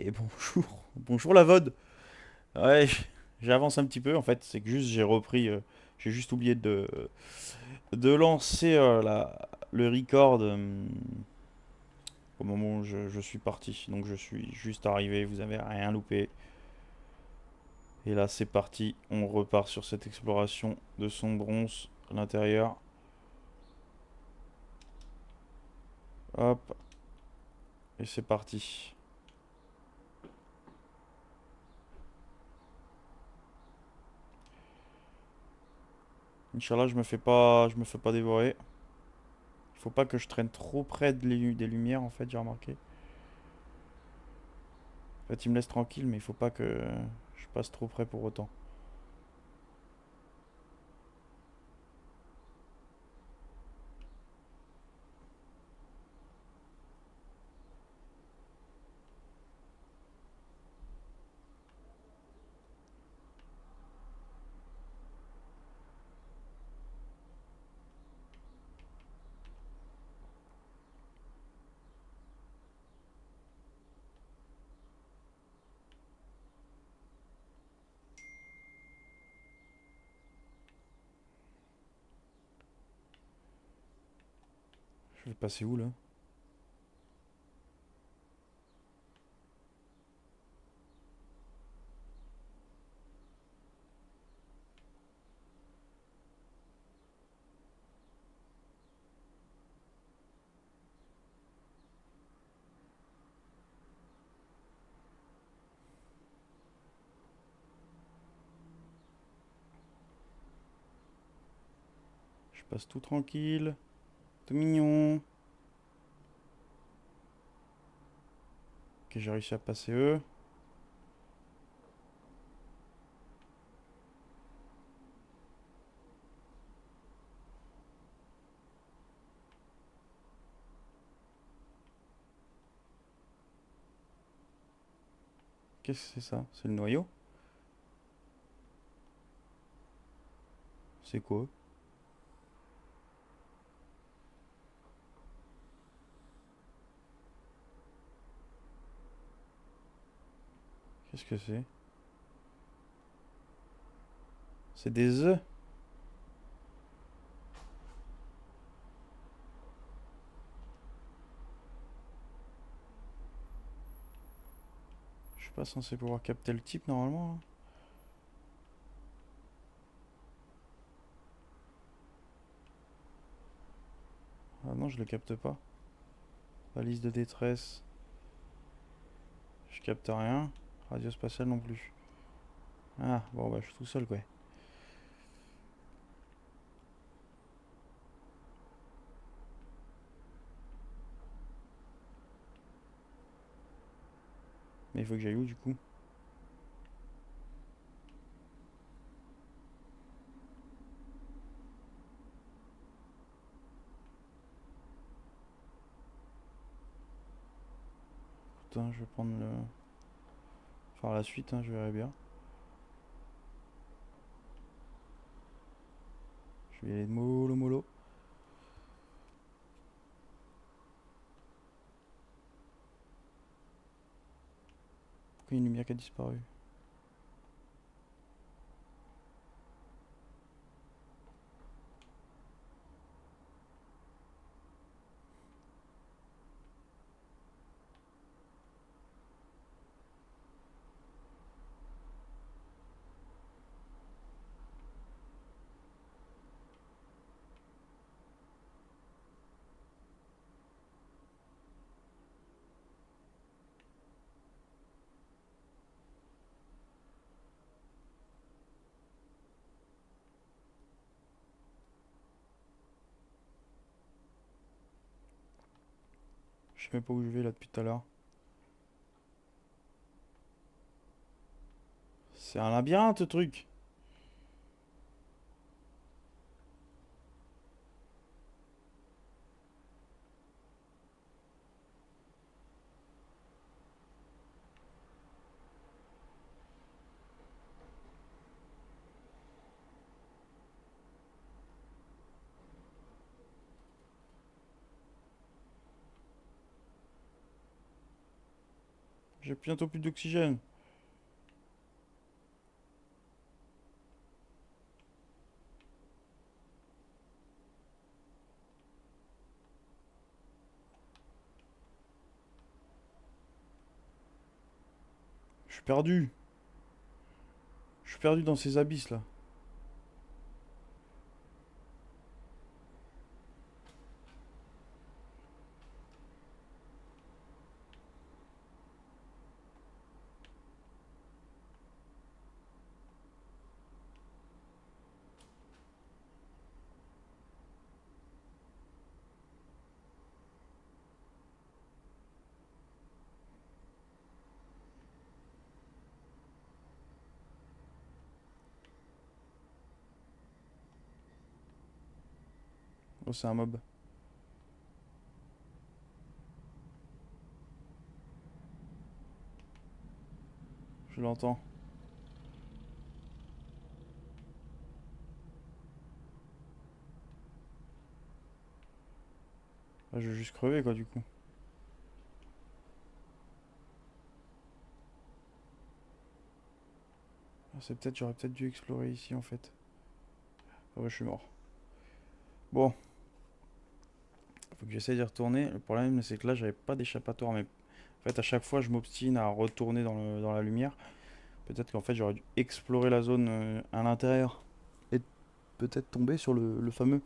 Et bonjour, bonjour la VOD. Ouais, j'avance un petit peu en fait, c'est que juste j'ai repris, j'ai juste oublié de lancer le record au moment où je suis parti. Donc je suis juste arrivé, vous avez rien loupé. Et là c'est parti, on repart sur cette exploration de son bronze à l'intérieur. Hop, et c'est parti. Inch'Allah, je me fais pas dévorer. Il faut pas que je traîne trop près des lumières en fait, j'ai remarqué. En fait, il me laisse tranquille, mais il faut pas que je passe trop près pour autant. Je vais passer où là? Je passe tout tranquille, tout mignon. Ok, j'ai réussi à passer eux. Qu'est-ce que c'est ça? C'est le noyau? C'est quoi? Qu'est-ce que c'est? C'est des œufs? Je suis pas censé pouvoir capter le type normalement, hein. Ah non, je le capte pas. Valise de détresse. Je capte rien. Radio spatiale non plus. Ah, bon bah je suis tout seul quoi. Mais il faut que j'aille où du coup? Putain, je vais prendre le... Faire la suite, hein, je verrai bien. Je vais y aller mollo mollo. Pourquoi il y a une lumière qui a disparu? Je sais même pas où je vais là depuis tout à l'heure. C'est un labyrinthe, ce truc. J'ai bientôt plus d'oxygène. Je suis perdu. Je suis perdu dans ces abysses là. Oh, c'est un mob. Je l'entends. Ah, je vais juste crever quoi du coup. Ah, c'est peut-être, j'aurais peut-être dû explorer ici en fait. Ah ouais, je suis mort. Bon, faut que j'essaie d'y retourner. Le problème c'est que là j'avais pas d'échappatoire. Mais en fait à chaque fois je m'obstine à retourner dans la lumière. Peut-être qu'en fait j'aurais dû explorer la zone à l'intérieur. Et peut-être tomber sur le fameux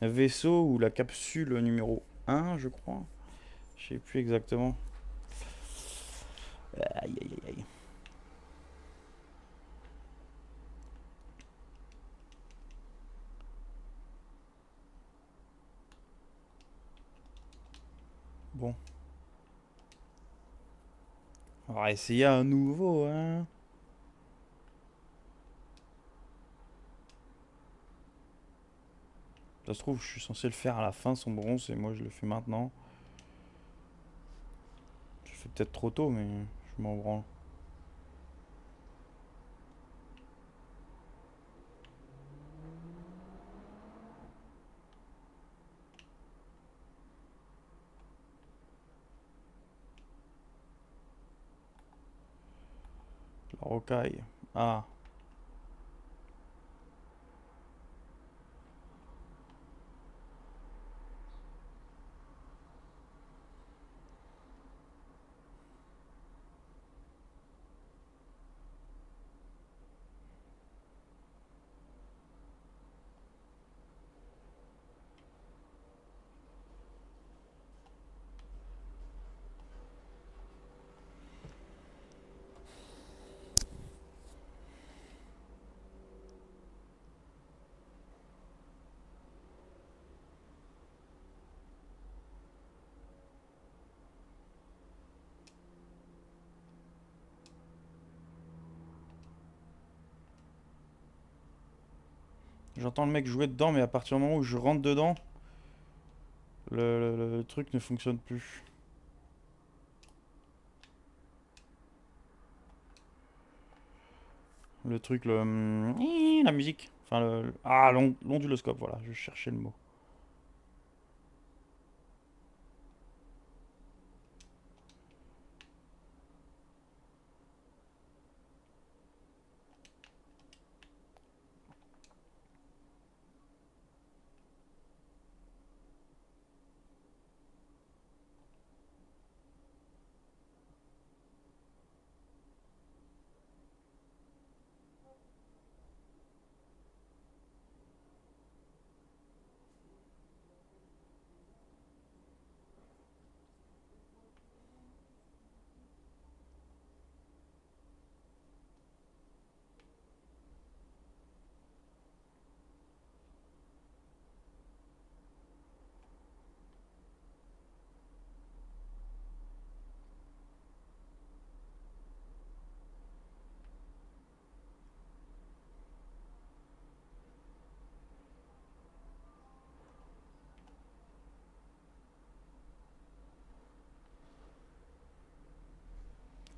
vaisseau ou la capsule numéro 1 je crois. Je sais plus exactement. Aïe aïe aïe aïe. Bon, on va essayer à nouveau hein. Ça se trouve je suis censé le faire à la fin son bronze et moi je le fais maintenant. Je fais peut-être trop tôt mais je m'en branle. La rocaille. Ah, j'entends le mec jouer dedans mais à partir du moment où je rentre dedans, le truc ne fonctionne plus. Le truc, la musique. Enfin, ah, l'onduloscope, voilà, je cherchais le mot.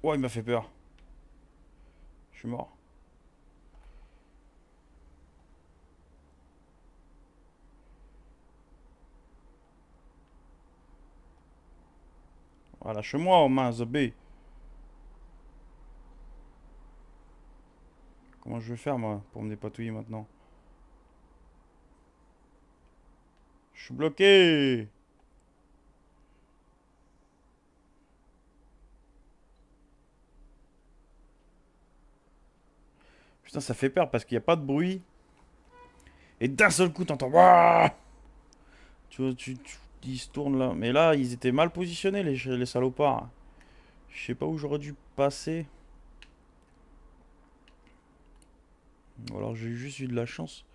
Oh, il m'a fait peur. Je suis mort. Voilà, lâche-moi, oh mince, B. Comment je vais faire moi pour me dépatouiller maintenant? Je suis bloqué! Putain, ça fait peur parce qu'il n'y a pas de bruit. Et d'un seul coup, t'entends. Wouah, ils se tournent là. Mais là, ils étaient mal positionnés, les salopards. Je sais pas où j'aurais dû passer. Ou alors j'ai juste eu de la chance.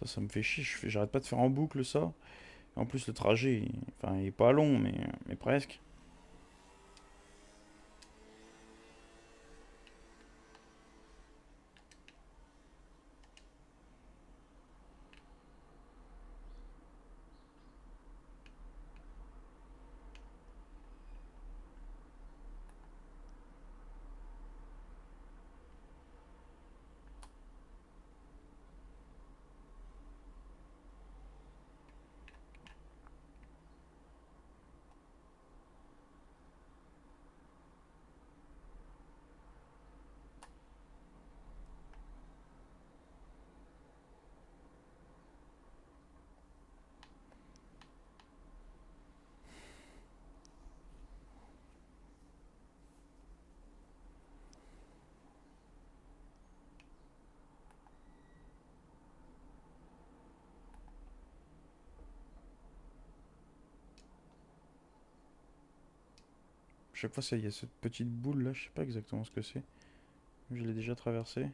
Ça me fait chier. J'arrête pas de faire en boucle ça. Et en plus, le trajet, enfin, il est pas long, mais presque. Chaque fois, il y a cette petite boule là. Je sais pas exactement ce que c'est. Je l'ai déjà traversé.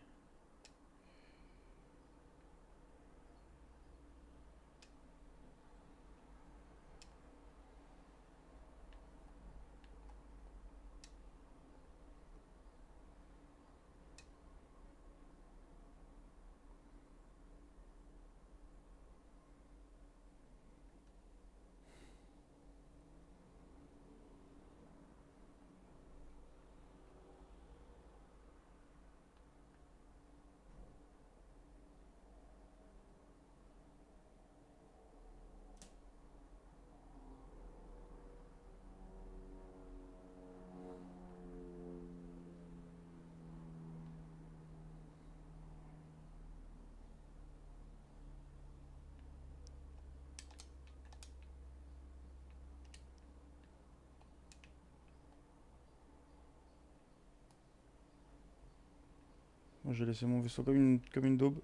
Moi, j'ai laissé mon vaisseau comme une daube.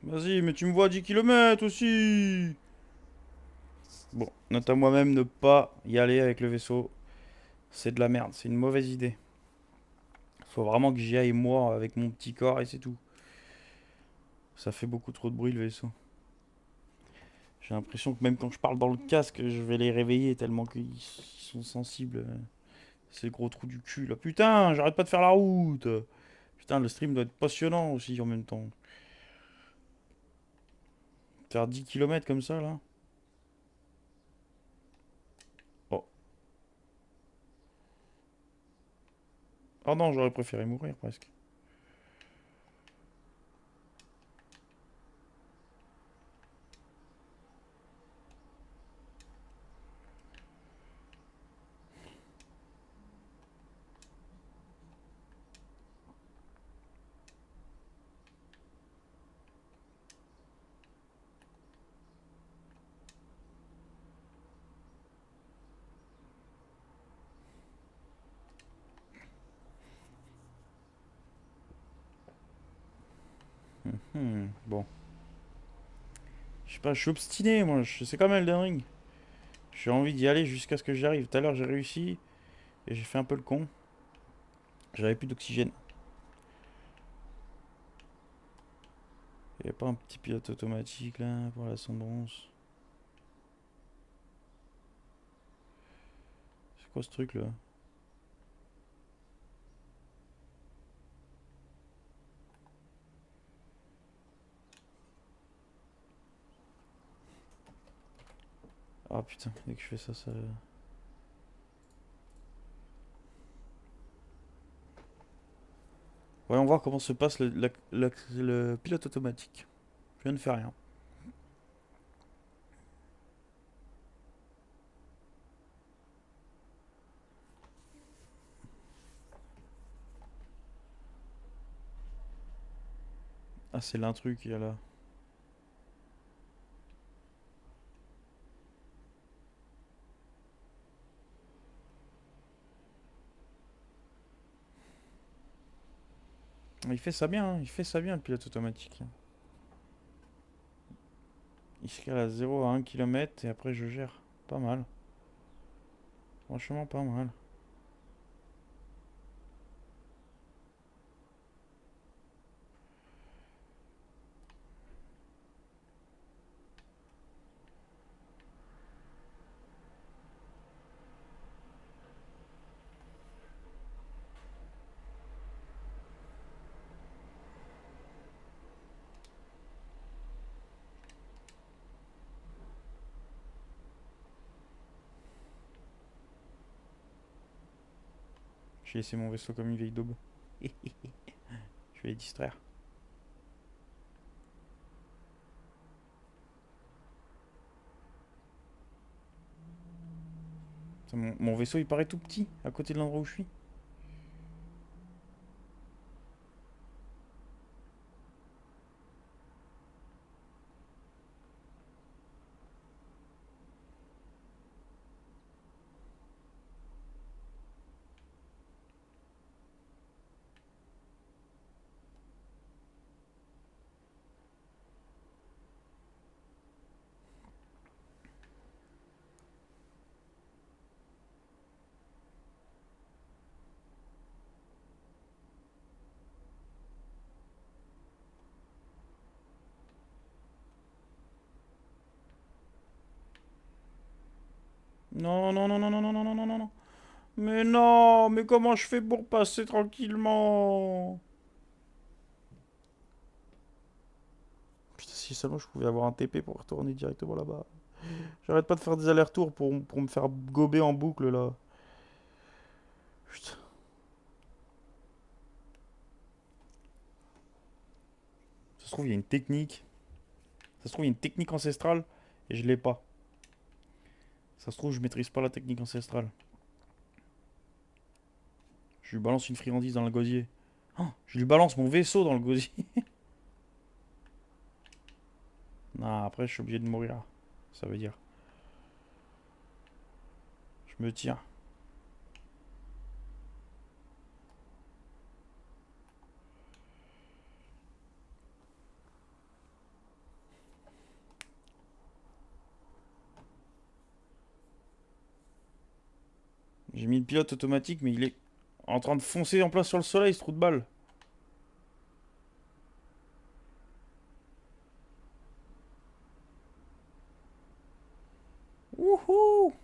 Vas-y, mais tu me vois à 10 km aussi! Bon, note à moi-même ne pas y aller avec le vaisseau. C'est de la merde, c'est une mauvaise idée. Faut vraiment que j'y aille moi avec mon petit corps et c'est tout. Ça fait beaucoup trop de bruit le vaisseau. J'ai l'impression que même quand je parle dans le casque, je vais les réveiller tellement qu'ils sont sensibles. Ces gros trous du cul là. Putain, j'arrête pas de faire la route. Putain, le stream doit être passionnant aussi en même temps. Faire 10 km comme ça là. Oh. Oh non, j'aurais préféré mourir presque. Bon. Je sais pas, je suis obstiné moi. C'est comme Elden Ring. J'ai envie d'y aller jusqu'à ce que j'y arrive. Tout à l'heure j'ai réussi et j'ai fait un peu le con. J'avais plus d'oxygène. Il n'y a pas un petit pilote automatique là pour la sombrance. C'est quoi ce truc là? Ah putain, dès que je fais ça, ça... Voyons voir comment se passe le pilote automatique. Je ne fais rien. Ah, c'est l'intrus qui est là. Il fait ça bien, hein, il fait ça bien le pilote automatique. Il se cale à 0 à 1 km et après je gère. Pas mal. Franchement, pas mal. J'ai laissé mon vaisseau comme une vieille daube. Je vais les distraire. Mon vaisseau il paraît tout petit à côté de l'endroit où je suis. Non, non, non, non, non, non, non, non, non, non, non. Mais non, mais comment je fais pour passer tranquillement? Putain, si seulement je pouvais avoir un TP pour retourner directement là-bas. J'arrête pas de faire des allers-retours pour me faire gober en boucle là. Putain. Ça se trouve, il y a une technique. Ça se trouve, il y a une technique ancestrale et je l'ai pas. Ça se trouve, je maîtrise pas la technique ancestrale. Je lui balance une friandise dans le gosier. Oh, je lui balance mon vaisseau dans le gosier. Non, après, je suis obligé de mourir. Ça veut dire. Je me tiens. J'ai mis le pilote automatique, mais il est en train de foncer en plein sur le soleil, ce trou de balle. Wouhou!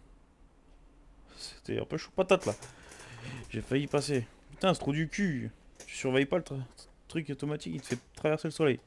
C'était un peu chaud patate là. J'ai failli passer. Putain, ce trou du cul. Tu surveilles pas le truc automatique, il te fait traverser le soleil.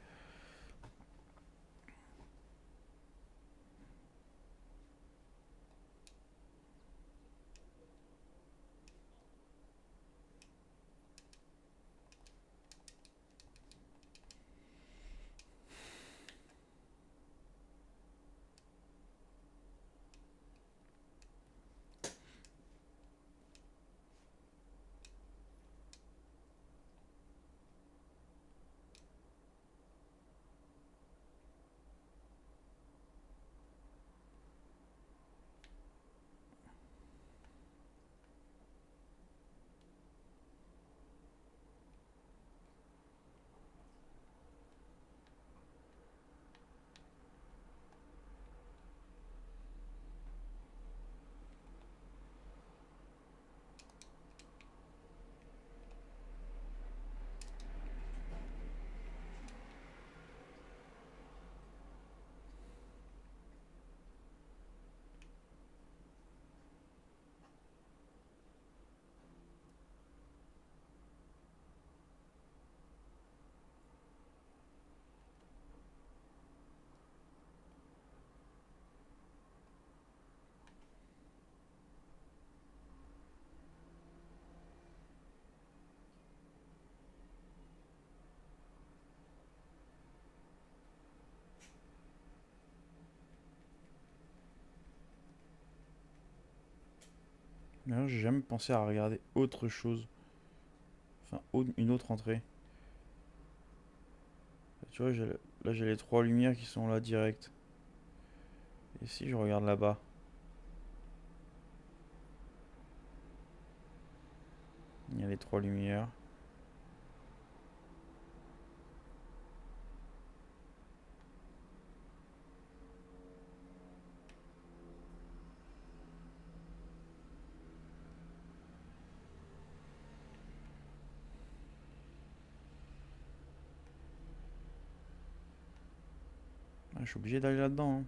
D'ailleurs, j'ai jamais pensé à regarder autre chose. Enfin, une autre entrée. Tu vois, là j'ai les trois lumières qui sont là direct. Et si je regarde là-bas, il y a les trois lumières. Ah, je suis obligé d'aller là-dedans, hein.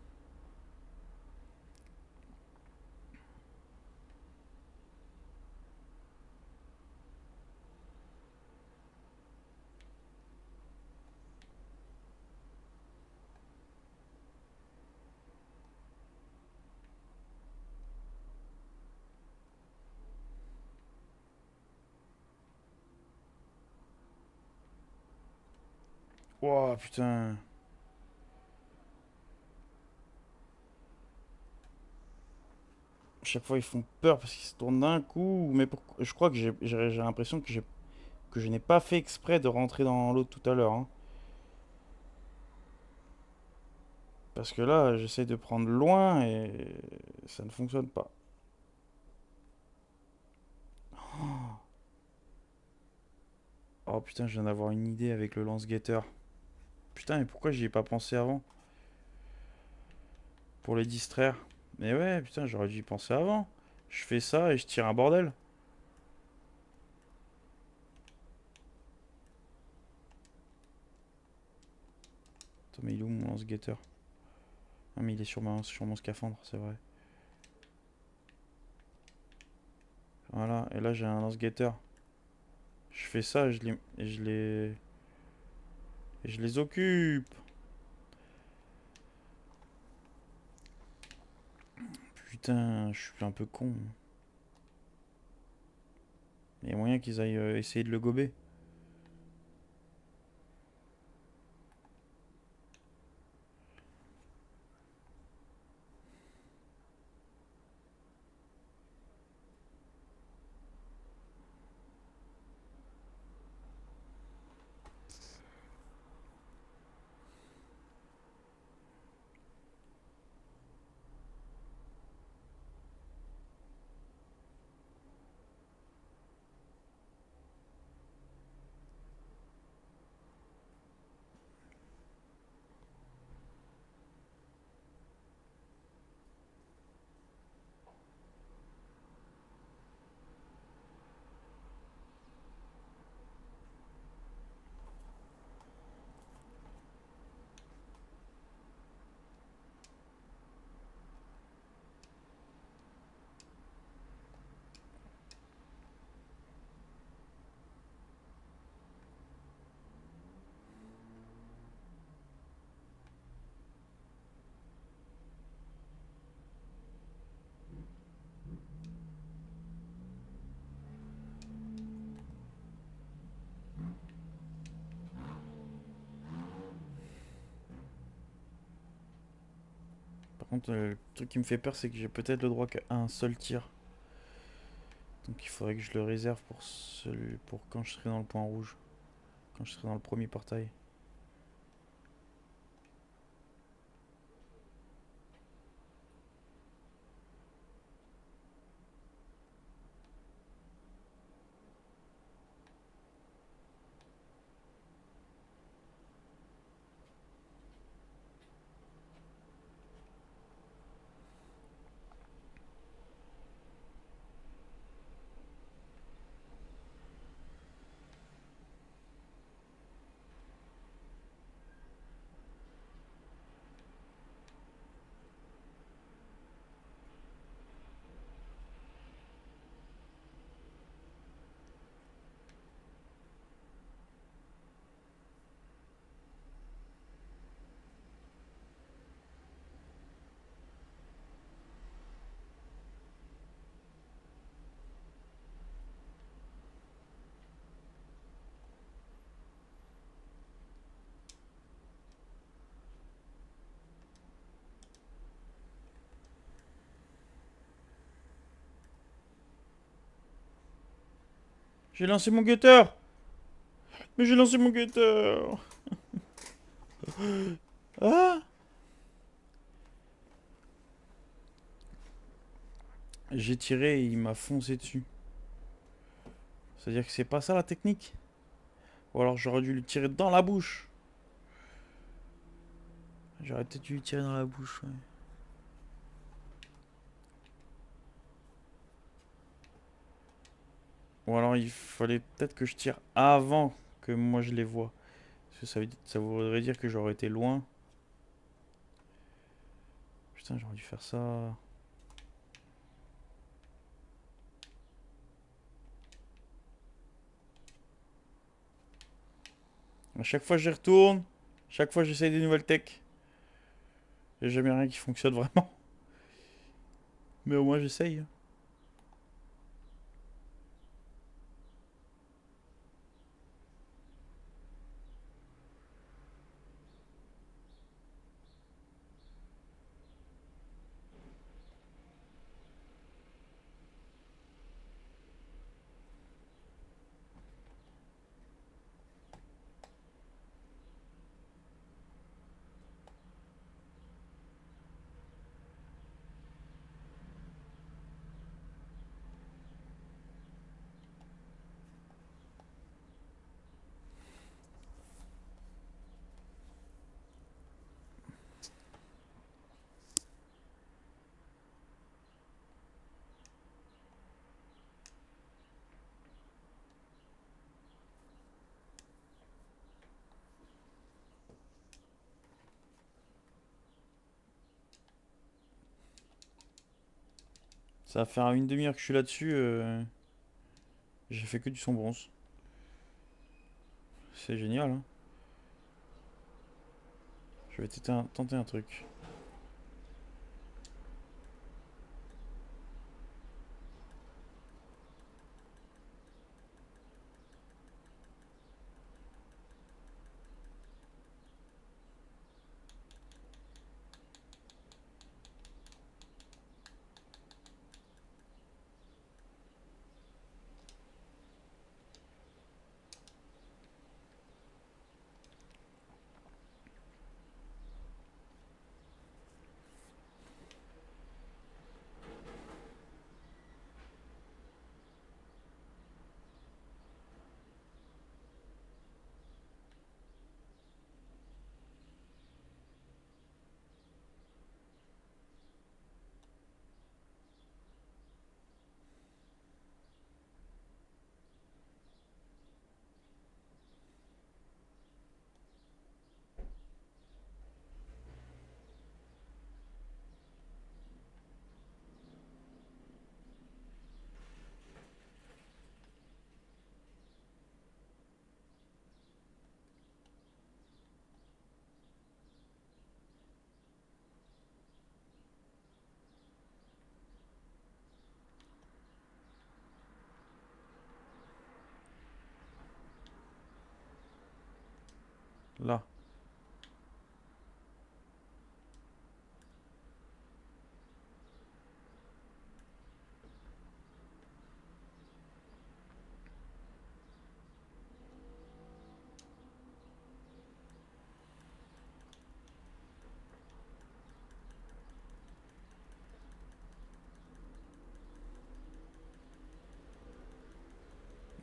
Ouah, putain. Chaque fois ils font peur parce qu'ils se tournent d'un coup. Mais je crois que j'ai l'impression que je n'ai pas fait exprès de rentrer dans l'autre tout à l'heure, hein. Parce que là, j'essaie de prendre loin et ça ne fonctionne pas. Oh putain, je viens d'avoir une idée avec le lance-guetteur. Putain, mais pourquoi j'y ai pas pensé avant? Pour les distraire. Mais ouais, putain, j'aurais dû y penser avant. Je fais ça et je tire un bordel. Attends, mais il est où mon lance-guetteur? Ah, mais il est sur mon scaphandre, c'est vrai. Voilà, et là j'ai un lance-guetteur. Je fais ça et je les occupe. Putain, je suis un peu con. Il y a moyen qu'ils aillent essayer de le gober. Par contre, le truc qui me fait peur, c'est que j'ai peut-être le droit qu'à un seul tir. Donc il faudrait que je le réserve pour quand je serai dans le point rouge. Quand je serai dans le premier portail. J'ai lancé mon guetteur. Mais j'ai lancé mon guetteur. Ah. J'ai tiré et il m'a foncé dessus. C'est-à-dire que c'est pas ça la technique. Ou alors j'aurais dû lui tirer dans la bouche. J'aurais peut-être dû lui tirer dans la bouche, ouais. Ou alors il fallait peut-être que je tire avant que moi je les vois. Parce que ça voudrait dire que j'aurais été loin. Putain, j'aurais dû faire ça. À chaque fois j'y retourne. Chaque fois j'essaye des nouvelles techs. Y'a jamais rien qui fonctionne vraiment. Mais au moins j'essaye. Ça va faire une demi-heure que je suis là-dessus. J'ai fait que du son bronze. C'est génial, hein. Je vais tenter un truc. Là.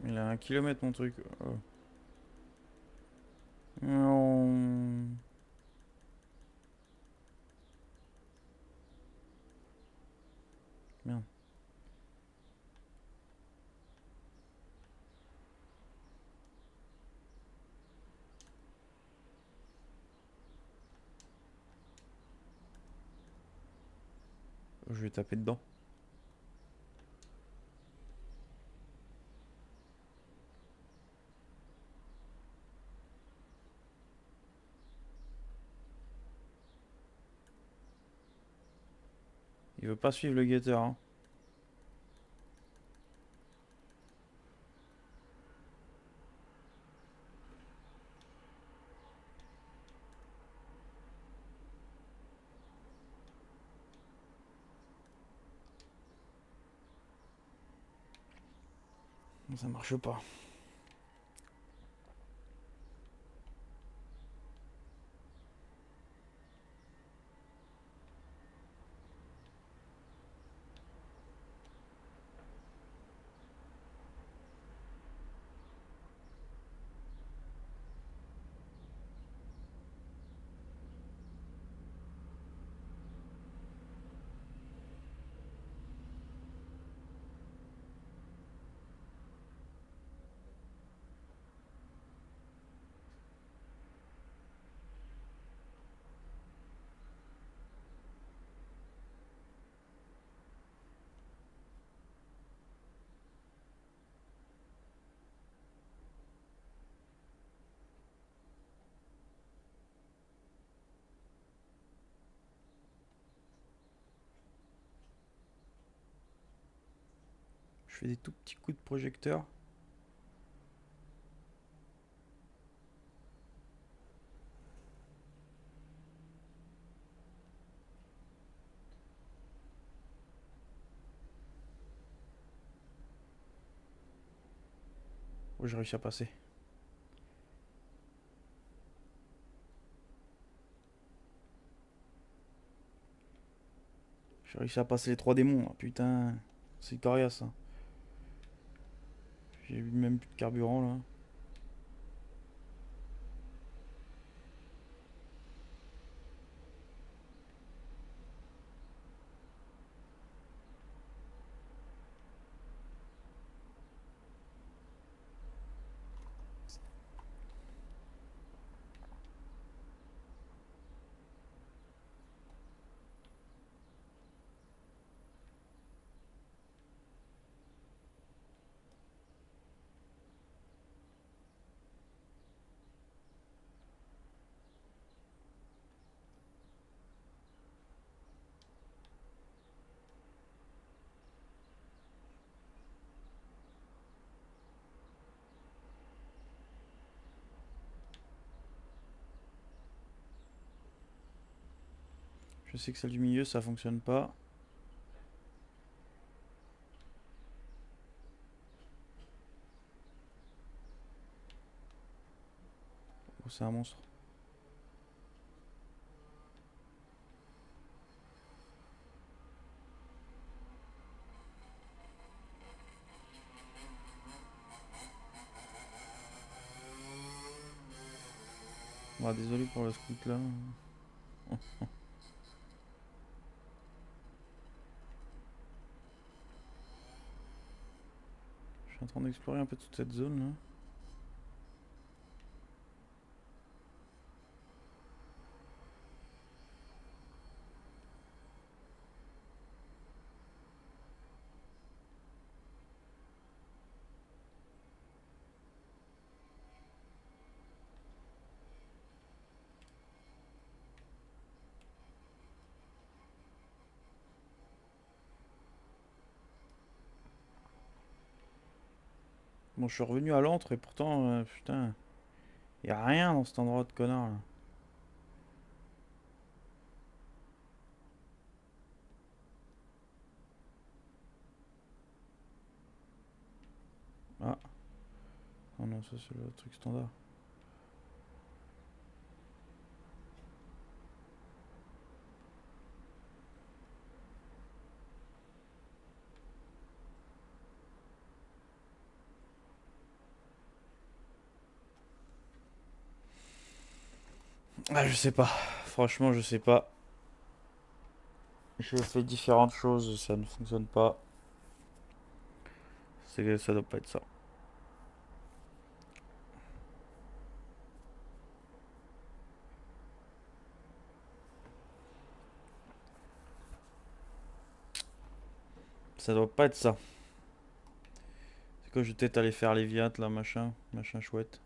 Il a 1 kilomètre mon truc. Oh. Non. Merde. Je vais taper dedans. Il veut pas suivre le guetteur, hein. Ça marche pas. Je fais des tout petits coups de projecteur. Oh, j'ai réussi à passer. J'ai réussi à passer les 3 démons. Ah, putain, c'est coriace ça. J'ai même plus de carburant là. Je sais que celle du milieu ça fonctionne pas. Oh, c'est un monstre. Bon, désolé pour le scout là. Je suis en train d'explorer un peu toute cette zone là. Bon, je suis revenu à l'antre et pourtant, putain, y a rien dans cet endroit de connard là. Ah, oh non, ça c'est le truc standard. Ah, je sais pas. Franchement, je sais pas. Je fais différentes choses, ça ne fonctionne pas. Ça doit pas être ça. Ça doit pas être ça. C'est quoi, je vais peut-être aller faire les viates là, machin, machin chouette.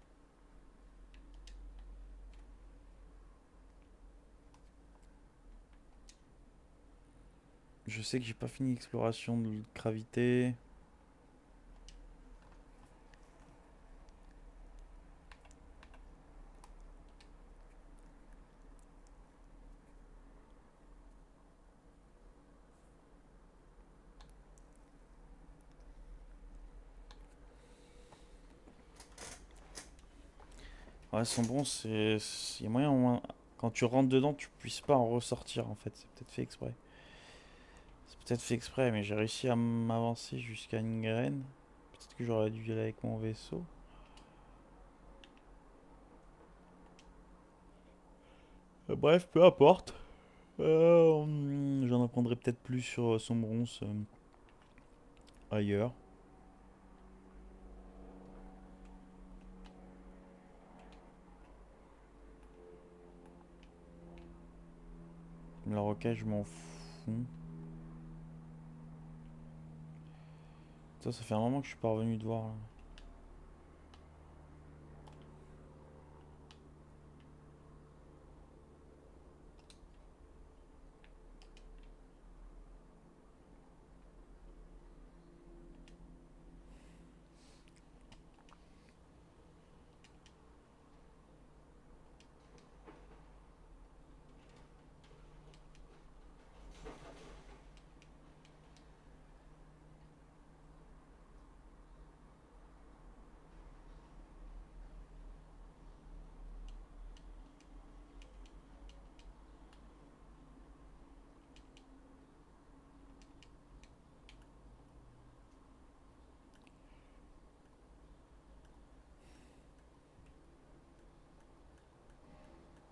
Je sais que j'ai pas fini l'exploration de gravité. Ouais, son bronze, il y a moyen, au moins, quand tu rentres dedans, tu puisses pas en ressortir en fait. C'est peut-être fait exprès. C'est peut-être fait exprès, mais j'ai réussi à m'avancer jusqu'à une graine. Peut-être que j'aurais dû y aller avec mon vaisseau. Bref, peu importe. J'en apprendrai peut-être plus sur son bronze ailleurs. La roquette, je m'en fous. Ça fait un moment que je suis pas revenu de voir là.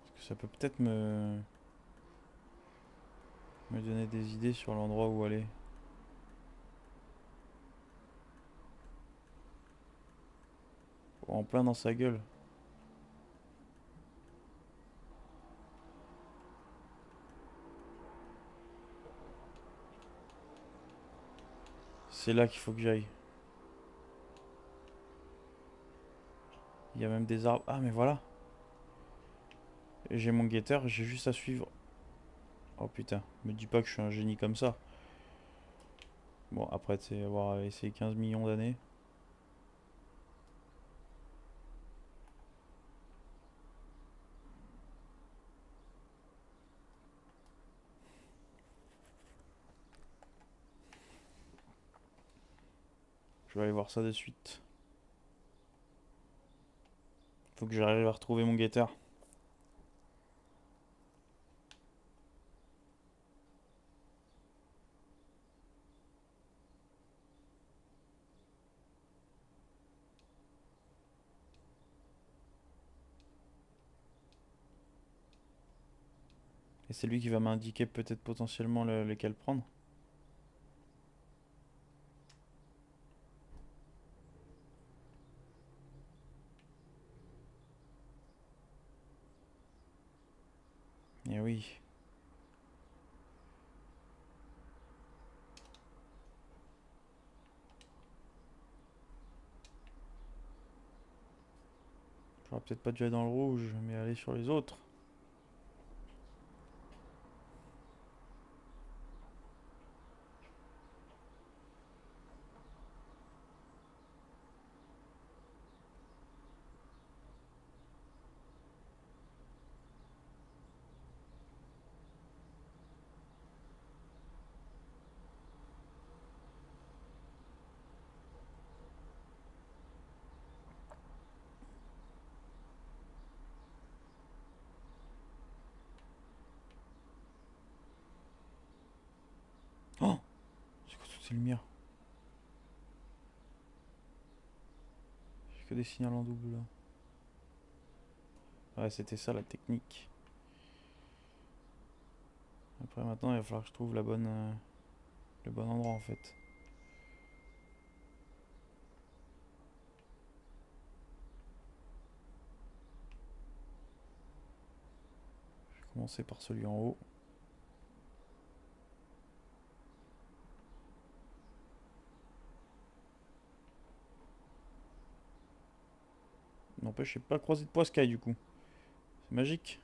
Parce que ça peut peut-être me donner des idées sur l'endroit où aller. En plein dans sa gueule. C'est là qu'il faut que j'aille. Il y a même des arbres. Ah, mais voilà. J'ai mon guetteur, j'ai juste à suivre. Oh putain, me dis pas que je suis un génie comme ça. Bon, après, tu sais, avoir essayé 15 millions d'années. Je vais aller voir ça de suite. Faut que j'arrive à retrouver mon guetteur. Et c'est lui qui va m'indiquer peut-être potentiellement lequel prendre. Eh oui. J'aurais peut-être pas dû aller dans le rouge, mais aller sur les autres. Oh, c'est quoi toutes ces lumières? J'ai que des signaux en double là. Ouais, c'était ça la technique. Après maintenant, il va falloir que je trouve le bon endroit en fait. Je vais commencer par celui en haut. N'empêche, j'ai pas croisé de poiscaille du coup. C'est magique.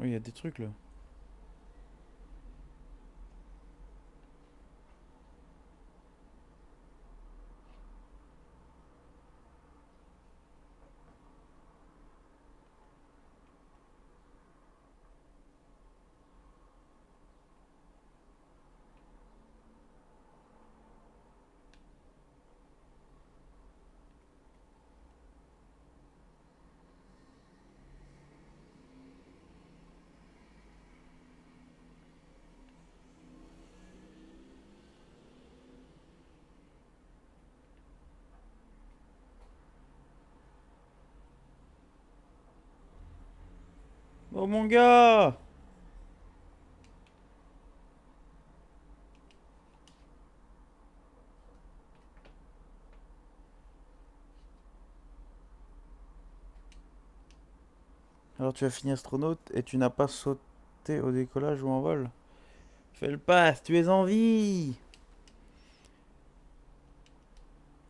Oui, il y a des trucs là. Oh mon gars! Alors tu as fini astronaute et tu n'as pas sauté au décollage ou en vol? Fais le pass, tu es en vie!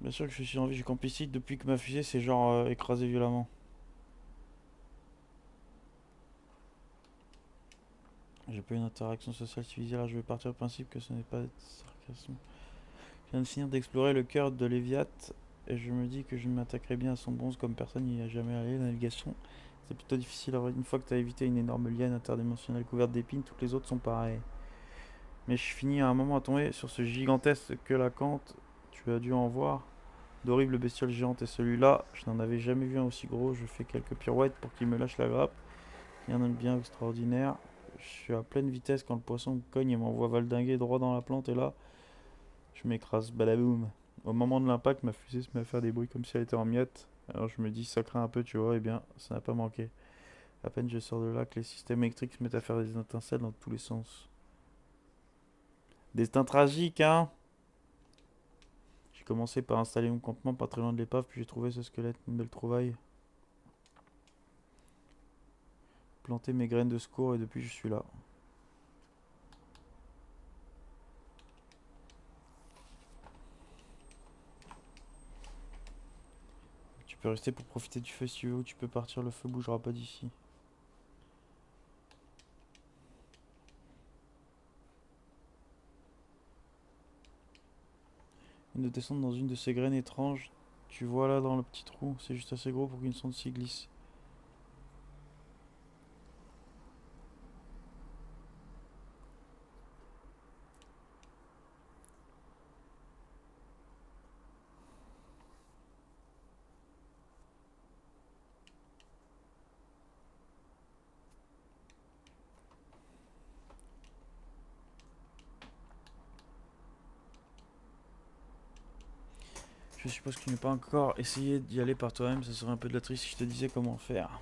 Bien sûr que je suis en vie, je campe ici depuis que ma fusée s'est genre écrasée violemment. J'ai pas une interaction sociale civilisée, alors je vais partir du principe que ce n'est pas sarcasme. Je viens de finir d'explorer le cœur de Léviat et je me dis que je m'attaquerai bien à son bronze comme personne n'y a jamais allé. La navigation, c'est plutôt difficile. Une fois que tu as évité une énorme liane interdimensionnelle couverte d'épines, toutes les autres sont pareilles. Mais je finis à un moment à tomber sur ce gigantesque que la cante. Tu as dû en voir d'horribles bestioles géantes et celui-là, je n'en avais jamais vu un aussi gros. Je fais quelques pirouettes pour qu'il me lâche la grappe. Rien de bien extraordinaire. Je suis à pleine vitesse quand le poisson me cogne et m'envoie valdinguer droit dans la plante et là, je m'écrase, badaboum. Au moment de l'impact, ma fusée se met à faire des bruits comme si elle était en miettes. Alors je me dis, ça craint un peu, tu vois, et bien, ça n'a pas manqué. À peine je sors de là que les systèmes électriques se mettent à faire des étincelles dans tous les sens. Destin tragique, hein. J'ai commencé par installer mon campement pas très loin de l'épave, puis j'ai trouvé ce squelette, une belle trouvaille. Planté mes graines de secours et depuis je suis là. Tu peux rester pour profiter du feu si tu veux, ou tu peux partir, le feu bougera pas d'ici. De descendre dans une de ces graines étranges, tu vois là dans le petit trou, c'est juste assez gros pour qu'une sonde s'y glisse. Je suppose que tu n'as pas encore essayé d'y aller par toi-même, ça serait un peu de la triste si je te disais comment faire.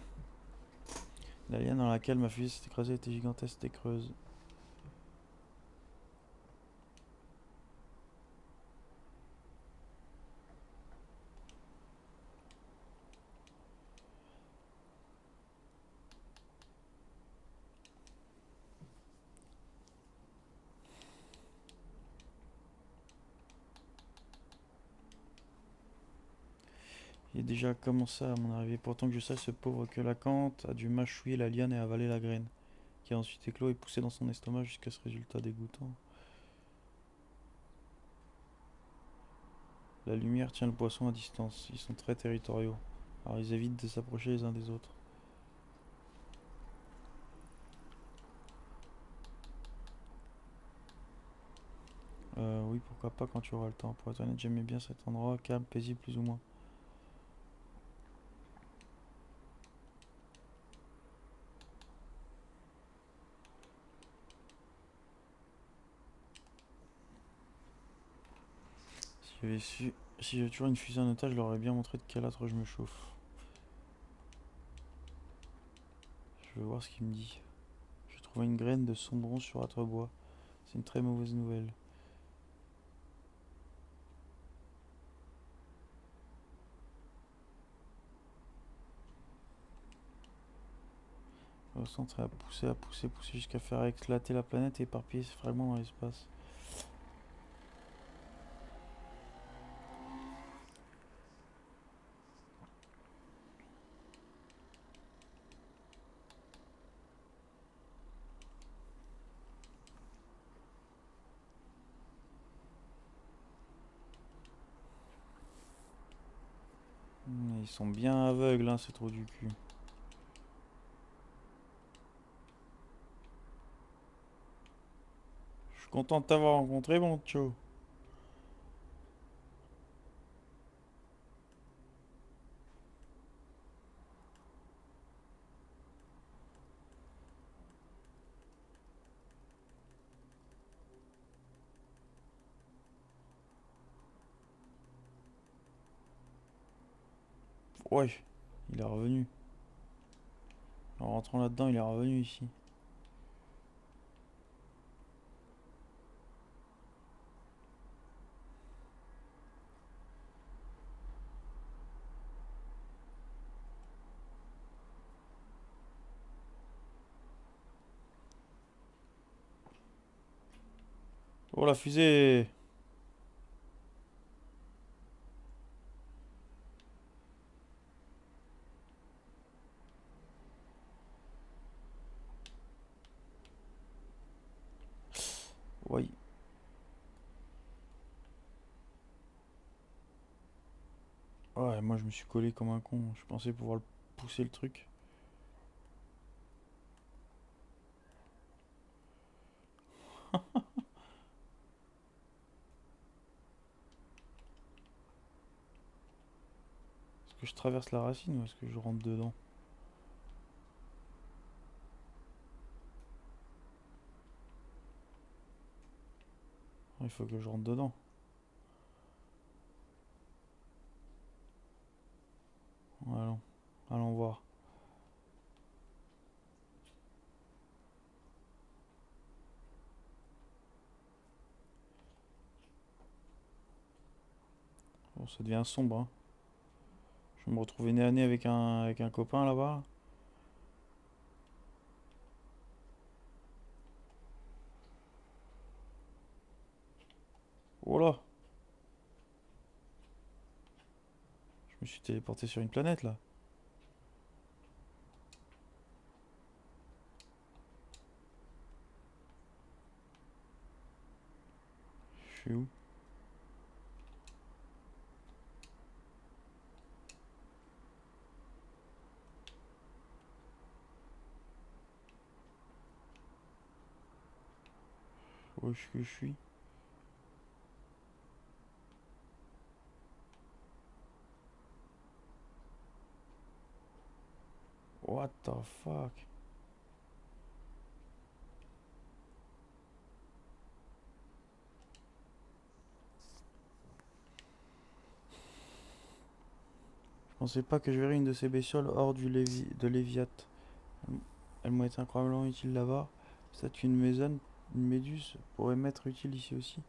La liane dans laquelle ma fusée s'est écrasée était gigantesque et creuse. Il a déjà commencé à mon arrivée. Pourtant que je sache, ce pauvre que la Cante a dû mâchouiller la liane et avaler la graine, qui a ensuite éclos et poussé dans son estomac jusqu'à ce résultat dégoûtant. La lumière tient le poisson à distance. Ils sont très territoriaux. Alors ils évitent de s'approcher les uns des autres. Oui, pourquoi pas quand tu auras le temps. Pour être honnête, j'aimais bien cet endroit, calme, paisible plus ou moins. Si j'avais su... Si j'avais toujours une fusée en otage, je leur aurais bien montré de quel âtre je me chauffe. Je veux voir ce qu'il me dit. Je trouve une graine de sombron sur bois. C'est une très mauvaise nouvelle. Le centre est à pousser, pousser jusqu'à faire éclater la planète et éparpiller ses fragments dans l'espace. Ils sont bien aveugles, hein, ces trous du cul. Je suis content de t'avoir rencontré, mon Tcho. Ouais, il est revenu. En rentrant là-dedans, il est revenu ici. Oh, la fusée! Ouais. Ouais, moi je me suis collé comme un con. Je pensais pouvoir pousser le truc. Est-ce que je traverse la racine ou est-ce que je rentre dedans? Il faut que je rentre dedans. Allons, allons voir. Bon, ça devient sombre, hein. Je vais me retrouver nez à nez avec un copain là-bas. Oh là! Je me suis téléporté sur une planète là. Je suis où? Où est-ce que je suis? What the fuck? Je pensais pas que je verrais une de ces bestioles hors de Léviat. Elles m'ont été incroyablement utiles là-bas. C'est une maison, une méduse pourrait m'être utile ici aussi.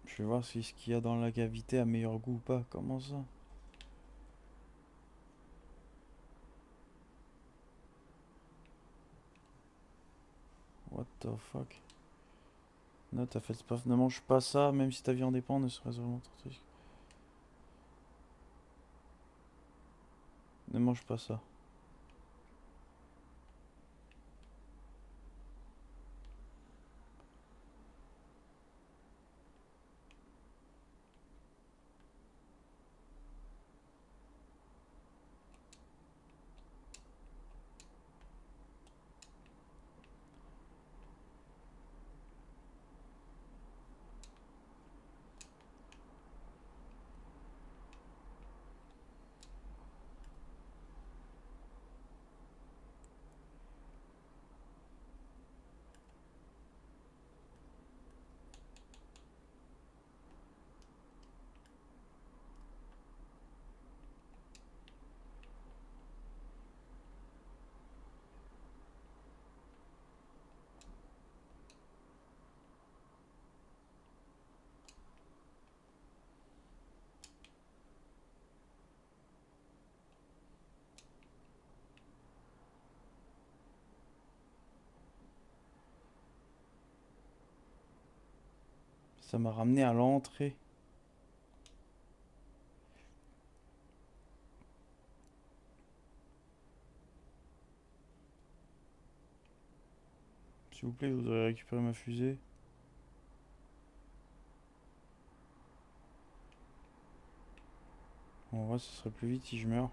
Je vais voir si ce qu'il y a dans la cavité a meilleur goût ou pas. Comment ça? What the fuck? Non, t'as fait pas. Ne mange pas ça, même si ta vie en dépend, ne serait-ce vraiment trop triste. Ne mange pas ça. Ça m'a ramené à l'entrée. S'il vous plaît, je voudrais récupérer ma fusée. En vrai, ce serait plus vite si je meurs.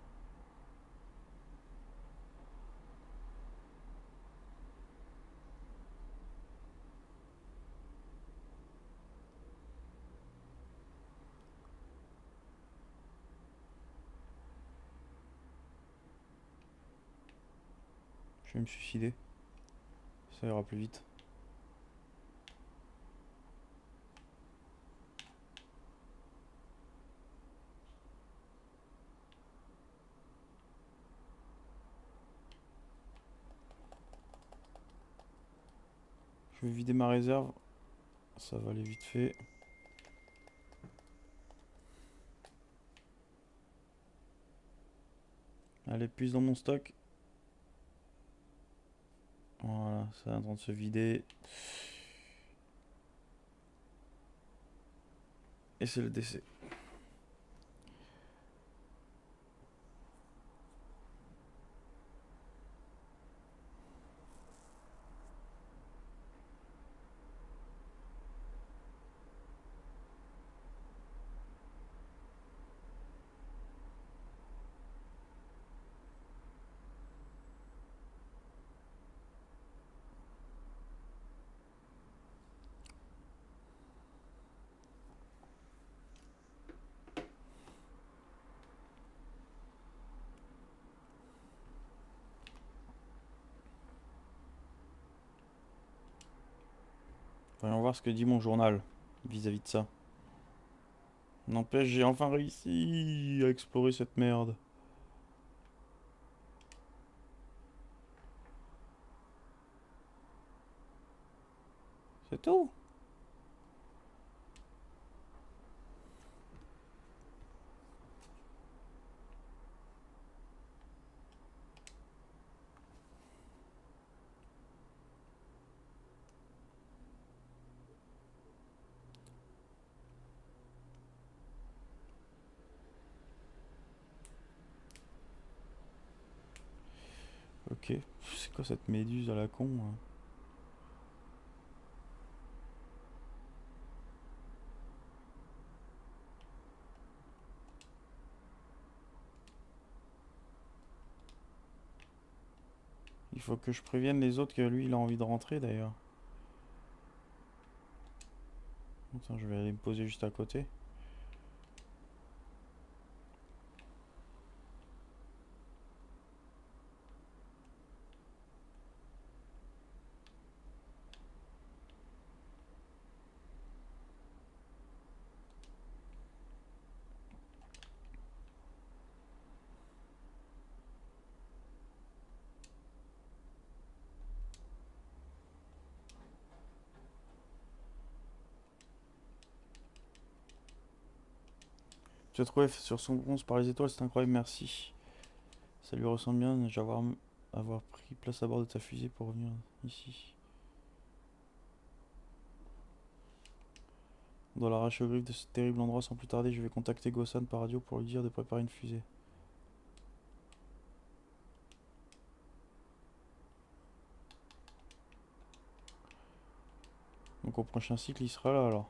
Je vais me suicider. Ça ira plus vite. Je vais vider ma réserve. Ça va aller vite fait. Allez, plus dans mon stock. Voilà, ça est en train de se vider. Et c'est le décès. Voyons voir ce que dit mon journal vis-à-vis de ça. N'empêche, j'ai enfin réussi à explorer cette merde. C'est tout. Ok. C'est quoi cette méduse à la con hein. Il faut que je prévienne les autres que lui il a envie de rentrer d'ailleurs. Attends, je vais aller me poser juste à côté. Tu as trouvé sur son bronze par les étoiles, c'est incroyable, merci. Ça lui ressemble bien, avoir pris place à bord de ta fusée pour revenir ici. On doit l'arracher aux griffes de ce terrible endroit sans plus tarder. Je vais contacter Gossan par radio pour lui dire de préparer une fusée. Donc au prochain cycle, il sera là alors.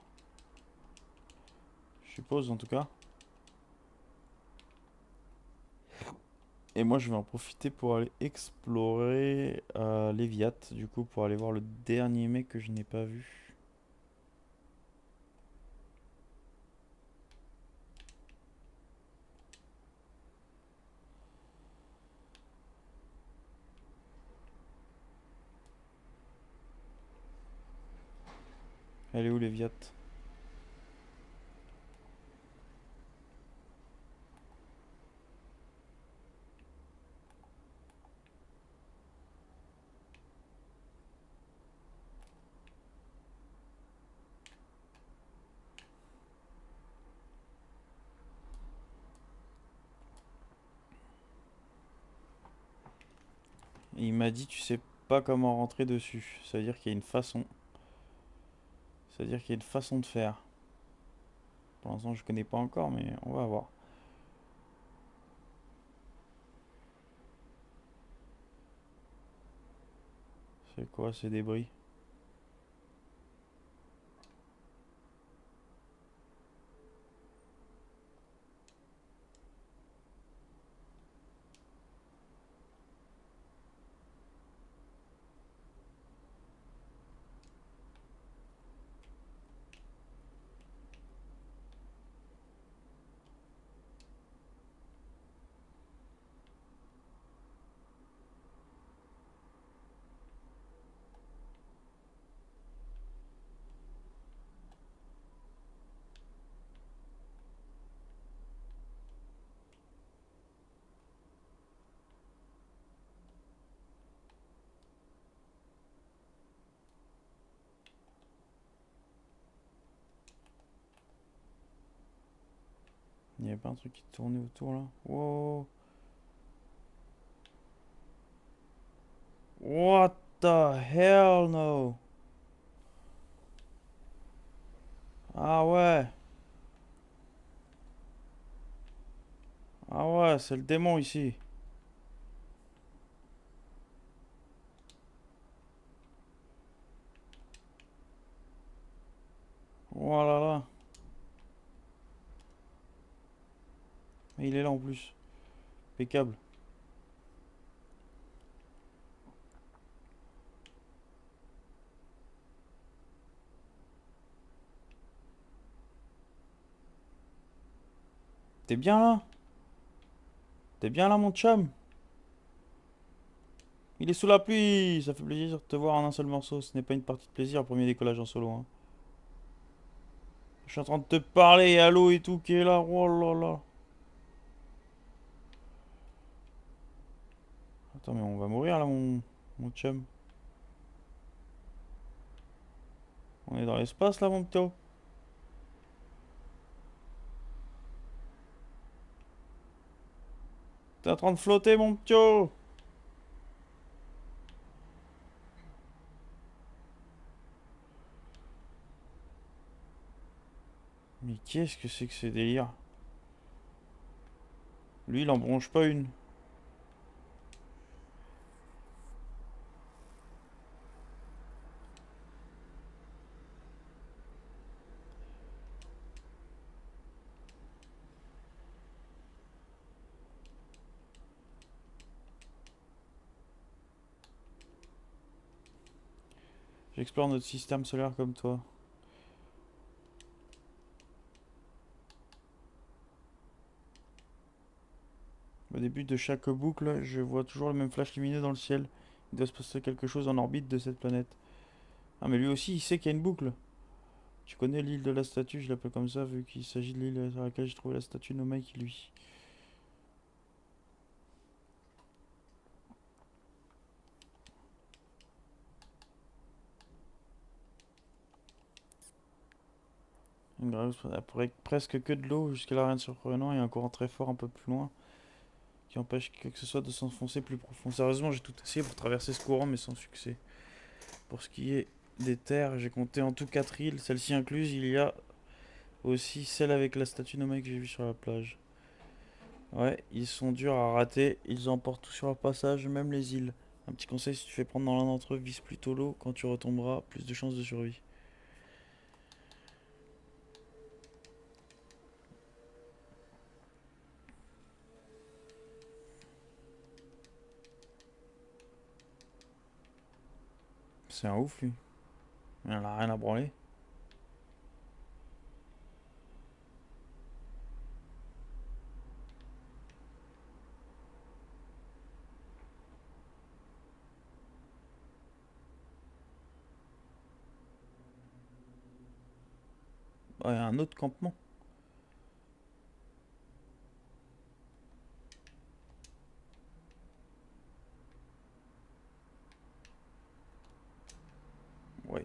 Je suppose en tout cas. Et moi, je vais en profiter pour aller explorer Léviat, du coup, pour aller voir le dernier mec que je n'ai pas vu. Elle est où Léviat? Et il m'a dit, tu sais pas comment rentrer dessus. Ça veut dire qu'il y a une façon. Ça veut dire qu'il y a une façon de faire. Pour l'instant, je connais pas encore, mais on va voir. C'est quoi ces débris? Il n'y avait pas un truc qui tournait autour là? Wow. What the hell no? Ah ouais. Ah ouais, c'est le démon ici. Oh là là. Mais il est là en plus. Impeccable. T'es bien là? T'es bien là mon chum? Il est sous la pluie. Ça fait plaisir de te voir en un seul morceau. Ce n'est pas une partie de plaisir, premier décollage en solo, hein. Je suis en train de te parler, allô et tout, qui est là. Oh là là. Attends, mais on va mourir là, mon chum. On est dans l'espace là, mon petit. T'es en train de flotter, mon petit. Mais qu'est-ce que c'est que ce délire? Lui, il en bronche pas une. J'explore notre système solaire comme toi. Au début de chaque boucle, je vois toujours le même flash lumineux dans le ciel. Il doit se passer quelque chose en orbite de cette planète. Ah, mais lui aussi, il sait qu'il y a une boucle. Tu connais l'île de la statue, je l'appelle comme ça, vu qu'il s'agit de l'île sur laquelle j'ai trouvé la statue de Namek, lui. Une grave, presque que de l'eau, jusqu'à là rien de surprenant, et un courant très fort un peu plus loin, qui empêche que ce soit de s'enfoncer plus profond. Sérieusement, j'ai tout essayé pour traverser ce courant, mais sans succès. Pour ce qui est des terres, j'ai compté en tout 4 îles, celle-ci incluse, il y a aussi celle avec la statue nommée que j'ai vue sur la plage. Ouais, ils sont durs à rater, ils emportent tout sur leur passage, même les îles. Un petit conseil, si tu fais prendre dans l'un d'entre eux, vise plutôt l'eau, quand tu retomberas, plus de chances de survie. C'est un ouf lui, il en a rien à branler. Ouais, un autre campement. Ouais.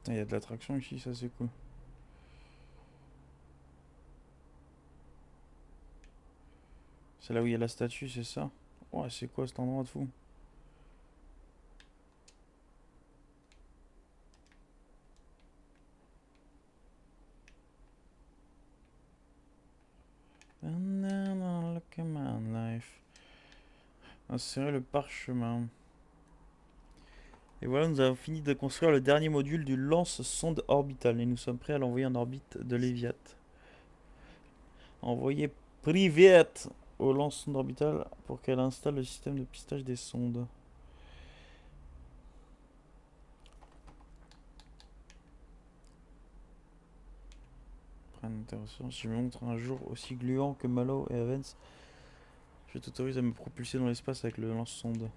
Il y a de l'attraction ici, ça c'est cool. C'est là où il y a la statue, c'est ça? Ouais, c'est quoi cet endroit de fou? Look at my life. Insérer le parchemin. Et voilà, nous avons fini de construire le dernier module du lance-sonde orbital et nous sommes prêts à l'envoyer en orbite de Léviat. Envoyer Privet au lance-sonde orbital pour qu'elle installe le système de pistage des sondes. Intéressant. Si je me montre un jour aussi gluant que Malo et Evans, je t'autorise à me propulser dans l'espace avec le lance-sonde.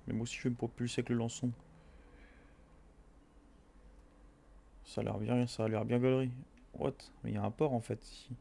Mais moi aussi je vais me propulser avec le lance-sonde. Ça a l'air bien gaulerie. What? Mais il y a un port en fait ici.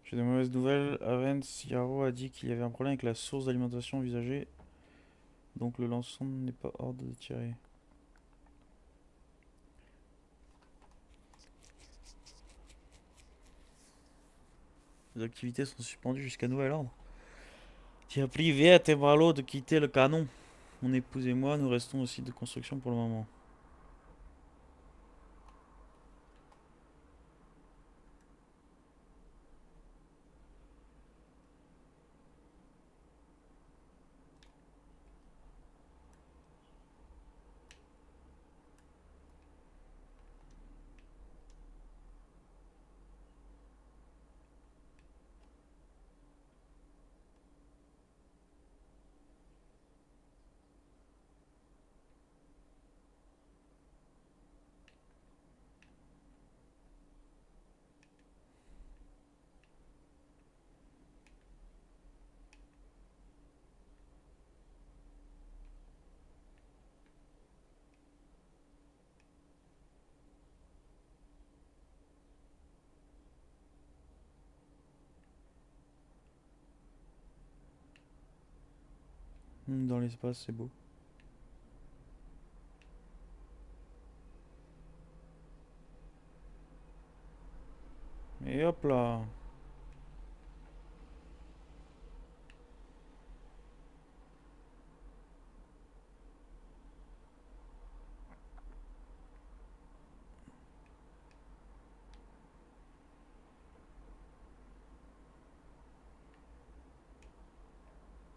J'ai de mauvaises nouvelles. Avens Yaro a dit qu'il y avait un problème avec la source d'alimentation envisagée. Donc le lance-sonde n'est pas hors de tirer. Les activités sont suspendues jusqu'à nouvel ordre. Tu as privé à tes ballots de quitter le canon. Mon épouse et moi, nous restons au site de construction pour le moment. Dans l'espace, c'est beau. Et hop là.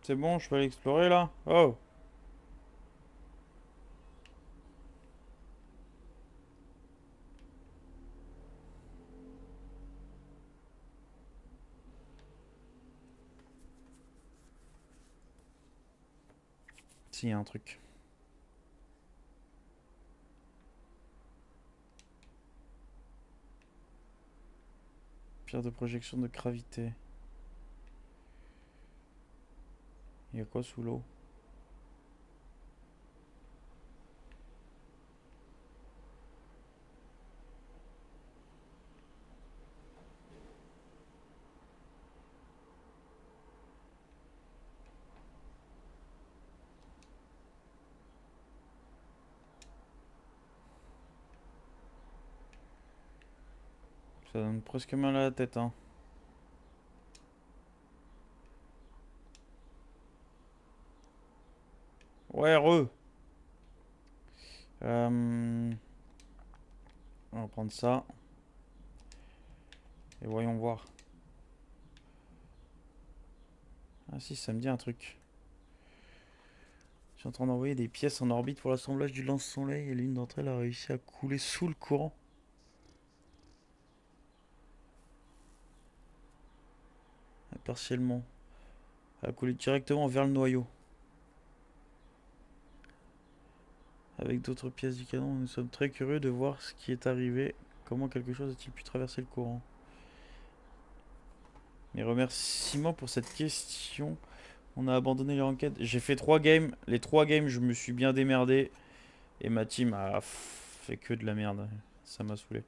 C'est bon, je peux aller explorer là. Oh. Si, y a un truc. Pierre de projection de gravité. Il y a quoi sous l'eau? Ça donne presque mal à la tête, hein. Ouais, re. On va prendre ça. Et voyons voir. Ah si, ça me dit un truc. Je suis en train d'envoyer des pièces en orbite pour l'assemblage du lance-soleil et l'une d'entre elles a réussi à couler sous le courant. Partiellement. Elle a coulé directement vers le noyau. Avec d'autres pièces du canon, nous sommes très curieux de voir ce qui est arrivé. Comment quelque chose a-t-il pu traverser le courant? Mes remerciements pour cette question. On a abandonné l'enquête. J'ai fait 3 games. Les 3 games, je me suis bien démerdé. Et ma team a fait que de la merde. Ça m'a saoulé.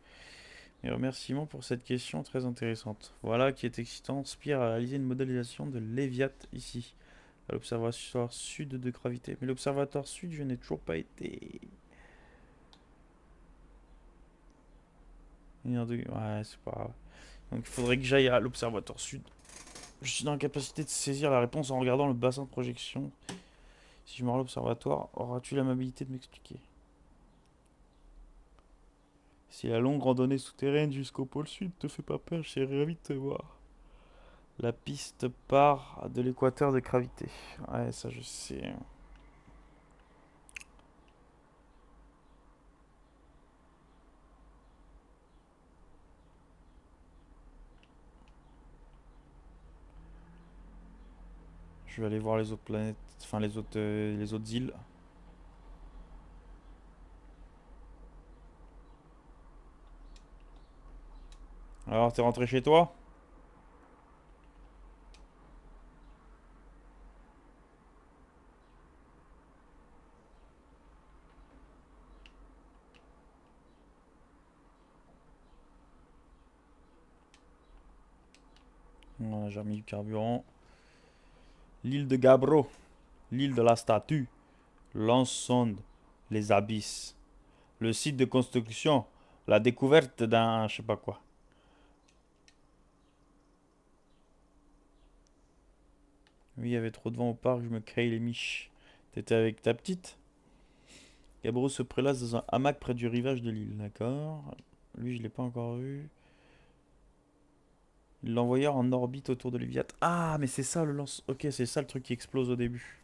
Mes remerciements pour cette question très intéressante. Voilà qui est excitant. Spire a réalisé une modélisation de Léviat ici, à l'observatoire sud de gravité. Mais l'observatoire sud, je n'ai toujours pas été. Ouais, c'est pas grave. Donc il faudrait que j'aille à l'observatoire sud. Je suis dans la capacité de saisir la réponse en regardant le bassin de projection. Si je me rends à l'observatoire, auras-tu l'amabilité de m'expliquer? Si la longue randonnée souterraine jusqu'au pôle sud te fait pas peur, je serais ravi de te voir. La piste part de l'équateur de gravité. Ouais, ça je sais. Je vais aller voir les autres planètes, enfin les autres îles. Alors, t'es rentré chez toi? Voilà, j'ai remis du carburant. L'île de Gabro, l'île de la statue, lance-sonde, les abysses. Le site de construction, la découverte d'un je sais pas quoi. Oui, il y avait trop de vent au parc, je me crée les miches. T'étais avec ta petite? Gabro se prélasse dans un hamac près du rivage de l'île, d'accord. Lui, je l'ai pas encore vu. Il l'envoya en orbite autour de Léviathan. Ah, mais c'est ça le lance. Ok, c'est ça le truc qui explose au début.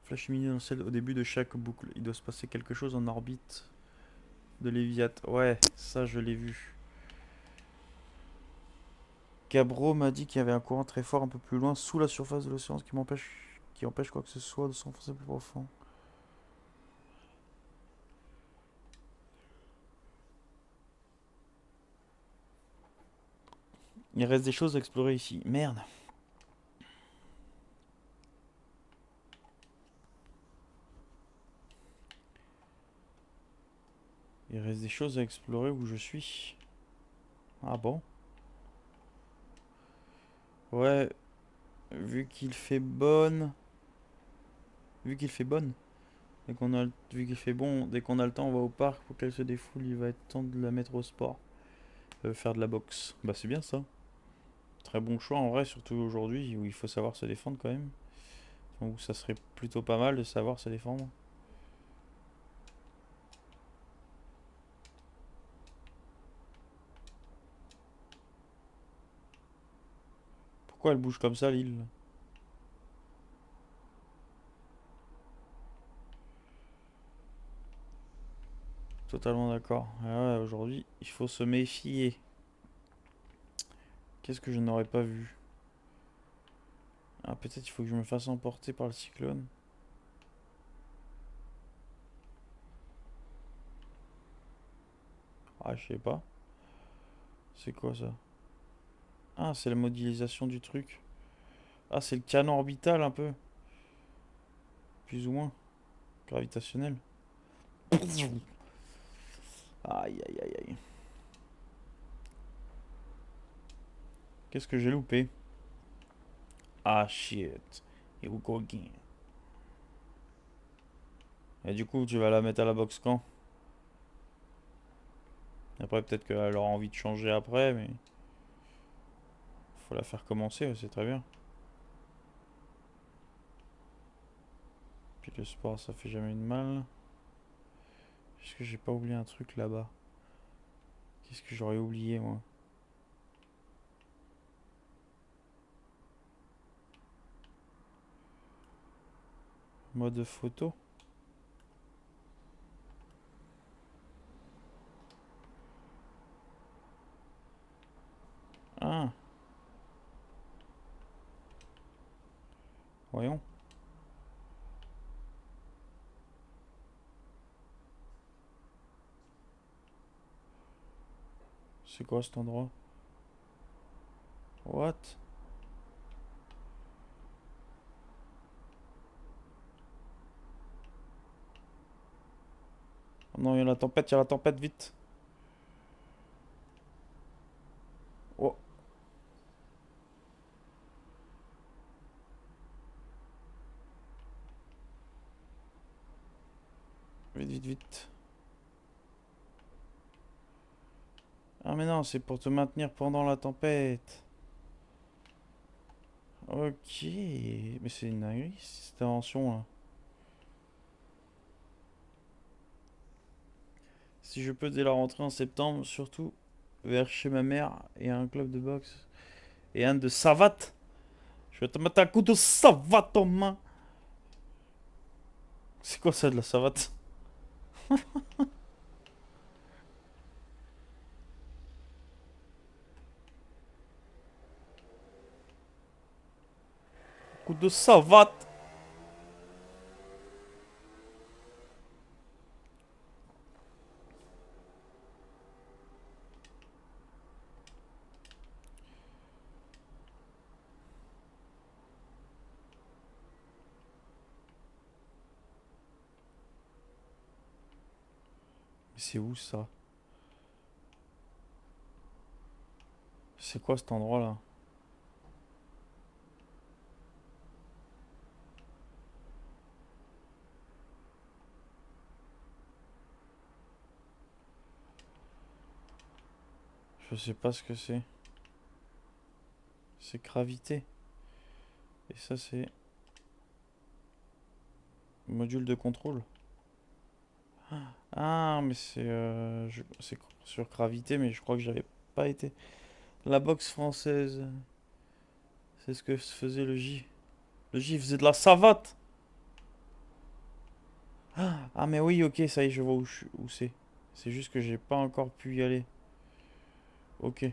Flash lumineux au début de chaque boucle. Il doit se passer quelque chose en orbite de Léviathan. Ouais, ça je l'ai vu. Gabro m'a dit qu'il y avait un courant très fort un peu plus loin, sous la surface de l'océan, qui empêche quoi que ce soit de s'enfoncer plus profond. Il reste des choses à explorer ici. Merde. Il reste des choses à explorer où je suis. Ah bon? Ouais, vu qu'il fait bonne. Vu qu'il fait bonne. Vu qu'il fait bon, dès qu'on a le temps, on va au parc pour qu'elle se défoule. Il va être temps de la mettre au sport. Faire de la boxe. Bah, c'est bien ça. Très bon choix en vrai, surtout aujourd'hui où il faut savoir se défendre quand même. Donc ça serait plutôt pas mal de savoir se défendre. Pourquoi elle bouge comme ça l'île? Totalement d'accord. Ah ouais, aujourd'hui, il faut se méfier. Qu'est-ce que je n'aurais pas vu? Ah, peut-être il faut que je me fasse emporter par le cyclone. Ah, je sais pas. C'est quoi ça? Ah, c'est la modélisation du truc. Ah, c'est le canon orbital un peu. Plus ou moins. Gravitationnel. Aïe, aïe, aïe, aïe. Qu'est-ce que j'ai loupé? Ah, shit. Here we go again. Et du coup, tu vas la mettre à la boxe quand? Après, peut-être qu'elle aura envie de changer après, mais faut la faire commencer, ouais, c'est très bien. Puis le sport, ça fait jamais de mal. Est-ce que j'ai pas oublié un truc là-bas? Qu'est-ce que j'aurais oublié, moi? Mode photo? Ah, voyons. C'est quoi cet endroit? What? Oh non, il y a la tempête, vite. Oh, vite, vite, vite. Ah mais non, c'est pour te maintenir pendant la tempête. Ok, mais c'est une dinguerie cette invention là. Si je peux dès la rentrée en septembre, surtout vers chez ma mère et un club de boxe et un de savate, je vais te mettre un coup de savate en main. C'est quoi ça de la savate? Coup de savate. Mais c'est où ça? C'est quoi cet endroit là? Je sais pas ce que c'est. C'est gravité. Et ça c'est module de contrôle. Ah mais c'est sur gravité mais je crois que j'avais pas été. La boxe française, c'est ce que faisait le J. Le J faisait de la savate. Ah mais oui ok ça y est je vois où c'est. C'est juste que j'ai pas encore pu y aller. Ok,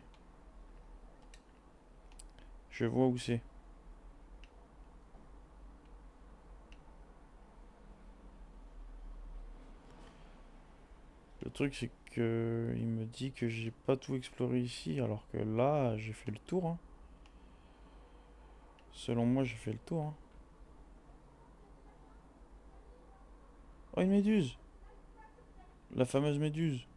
je vois où c'est. Le truc c'est que il me dit que j'ai pas tout exploré ici alors que là j'ai fait le tour, hein. Selon moi j'ai fait le tour, hein. Oh une méduse. La fameuse méduse.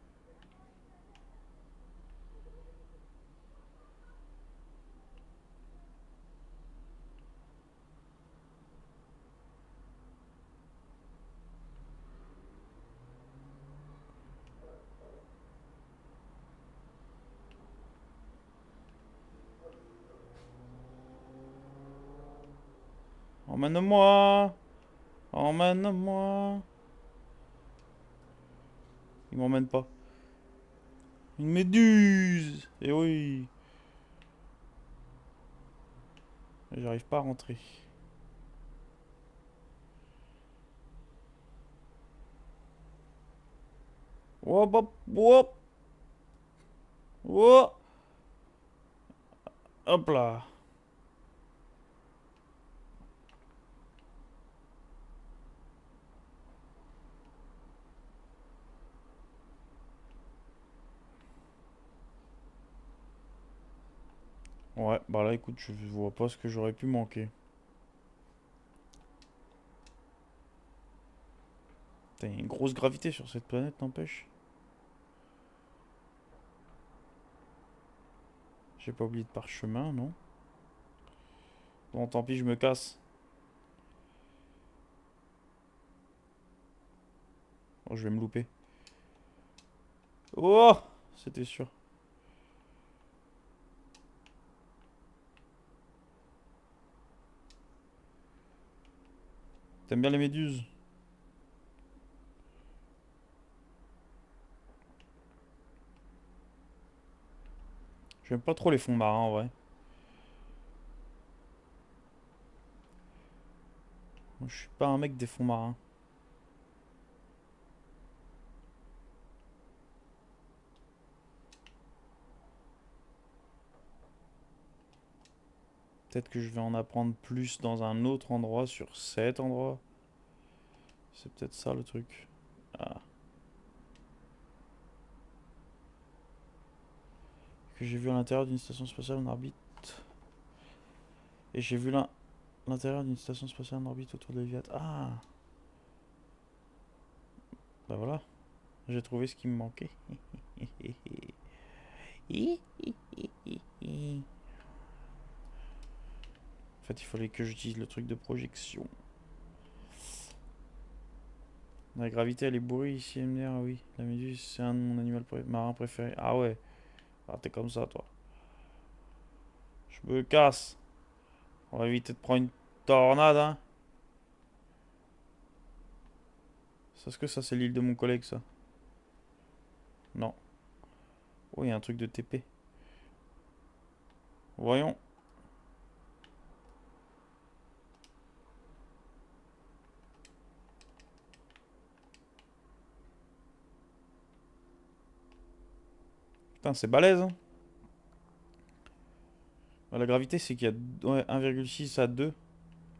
Emmène-moi. Emmène-moi. Il m'emmène pas. Une méduse. Eh oui. J'arrive pas à rentrer. Hop hop hop. Hop. Hop là. Ouais, bah là écoute, je vois pas ce que j'aurais pu manquer. T'as une grosse gravité sur cette planète, n'empêche. J'ai pas oublié de parchemin, non? Bon, tant pis, je me casse. Oh, je vais me louper. Oh! C'était sûr. T'aimes bien les méduses? J'aime pas trop les fonds marins, en vrai. Moi, je suis pas un mec des fonds marins. Peut-être que je vais en apprendre plus dans un autre endroit sur cet endroit. C'est peut-être ça le truc. Ah. Que j'ai vu à l'intérieur d'une station spatiale en orbite. Et j'ai vu l'intérieur d'une station spatiale en orbite autour de Léviathan. Ah! Bah voilà, j'ai trouvé ce qui me manquait. En fait, il fallait que j'utilise le truc de projection. La gravité, elle est bourrée ici, MDR, oui. La méduse, c'est un de mon animal marin préféré. Ah ouais, ah, t'es comme ça, toi. Je me casse. On va éviter de prendre une tornade, hein. Est-ce que ça, c'est l'île de mon collègue, ça? Non. Oh, il y a un truc de TP. Voyons. Putain, c'est balèze, hein. La gravité, c'est qu'il y a ouais, 1,6 à 2.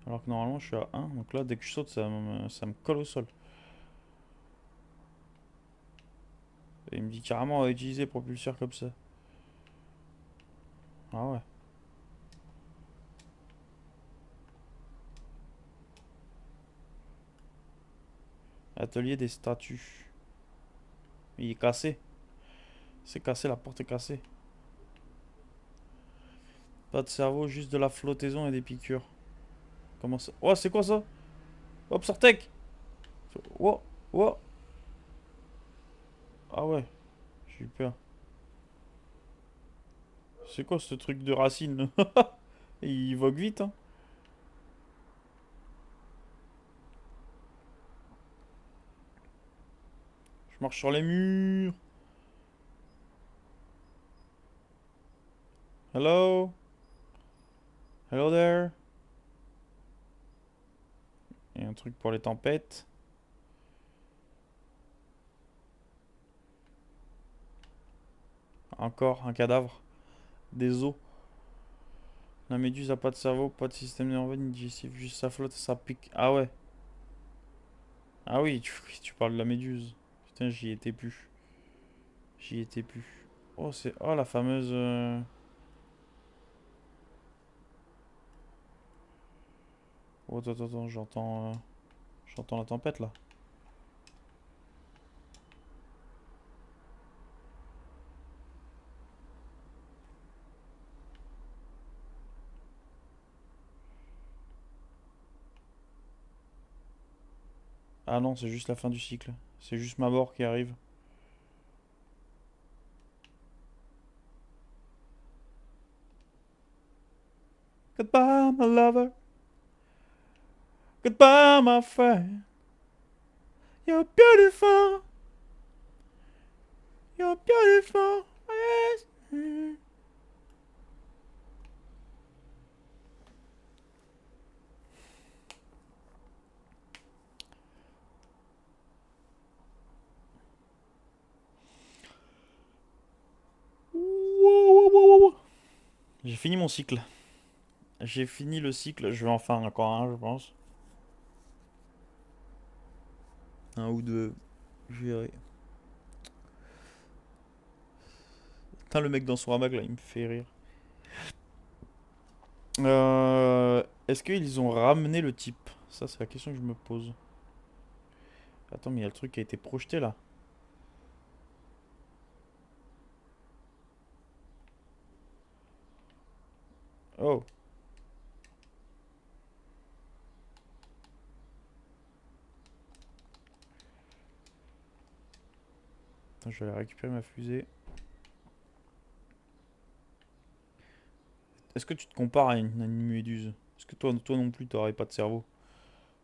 Alors que normalement, je suis à 1. Donc là, dès que je saute, ça me colle au sol. Et il me dit carrément à utiliser propulseur comme ça. Ah ouais. Atelier des statues. Il est cassé. C'est cassé, la porte est cassée. Pas de cerveau, juste de la flottaison et des piqûres. Comment ça? Oh, c'est quoi ça? Hop, Sartek! Oh, oh. Ah ouais, j'ai eu peur. C'est quoi ce truc de racine? Il vogue vite, hein. Je marche sur les murs. Hello? Hello there? Il y a un truc pour les tempêtes. Encore un cadavre. Des os. La méduse a pas de cerveau, pas de système nerveux ni digestif, juste ça flotte, ça pique. Ah ouais. Ah oui, tu parles de la méduse. Putain, j'y étais plus. J'y étais plus. Oh, c'est... Oh, la fameuse... Oh, attends, attends, attends, j'entends la tempête, là. Ah non, c'est juste la fin du cycle. C'est juste ma mort qui arrive. Goodbye, my lover. Goodbye, my friend. You're beautiful. You're beautiful. Yes. J'ai fini mon cycle. J'ai fini le cycle. Je vais en faire encore un, je pense. Un ou deux. Je verrai. Putain, le mec dans son hamac là, il me fait rire. Est-ce qu'ils ont ramené le type? Ça, c'est la question que je me pose. Attends, mais il y a le truc qui a été projeté là. Oh. Attends, je vais aller récupérer ma fusée. Est-ce que tu te compares à une méduse? Est-ce que toi non plus, t'aurais pas de cerveau?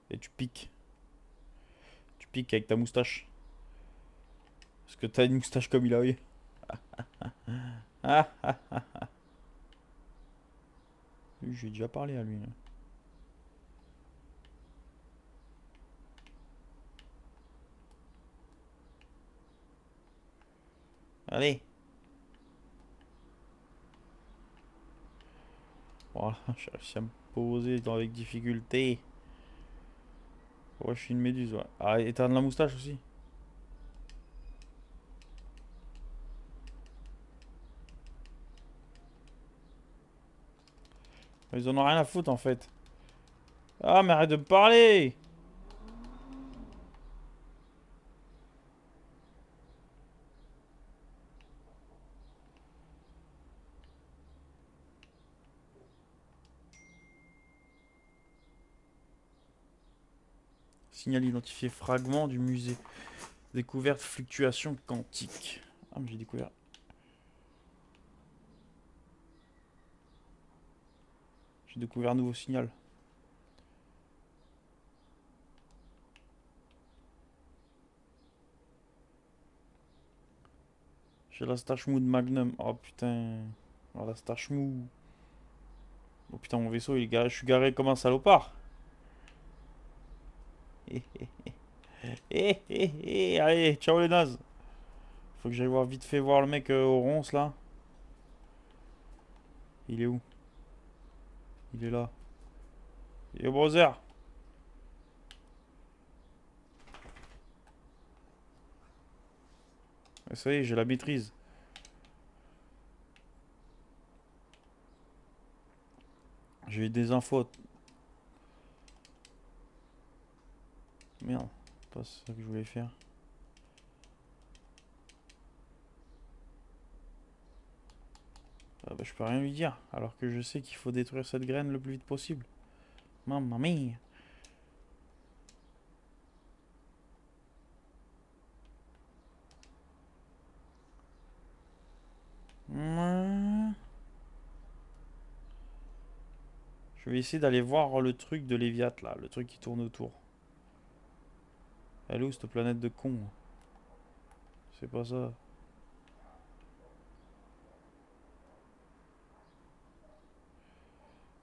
Et tu piques. Tu piques avec ta moustache. Est-ce que t'as une moustache comme il a eu? Ah, ah. Lui, j'ai déjà parlé à lui, là. Allez. Voilà, j'ai réussi à me poser avec difficulté. Ouais, je suis une méduse, ouais. Ah, et t'as de la moustache aussi? Ils en ont rien à foutre en fait. Ah, mais arrête de me parler! Signal identifié, fragment du musée. Découverte fluctuation quantique. Ah, mais j'ai découvert. J'ai découvert un nouveau signal. J'ai la stache mou de Magnum. Oh putain. Oh la stache mou. Oh putain, mon vaisseau, il est garé. Je suis garé comme un salopard. Hé hé hé hé hé. Allez, ciao les nazes. Faut que j'aille voir vite fait voir le mec au ronce là. Il est où? Il est là. Yo brother. Ça y est, j'ai la maîtrise. J'ai eu des infos. Merde, pas ça que je voulais faire. Ah bah, je peux rien lui dire, alors que je sais qu'il faut détruire cette graine le plus vite possible. Mamma mia. Mouah. Je vais essayer d'aller voir le truc de Léviat là, le truc qui tourne autour. Elle est où cette planète de con? C'est pas ça.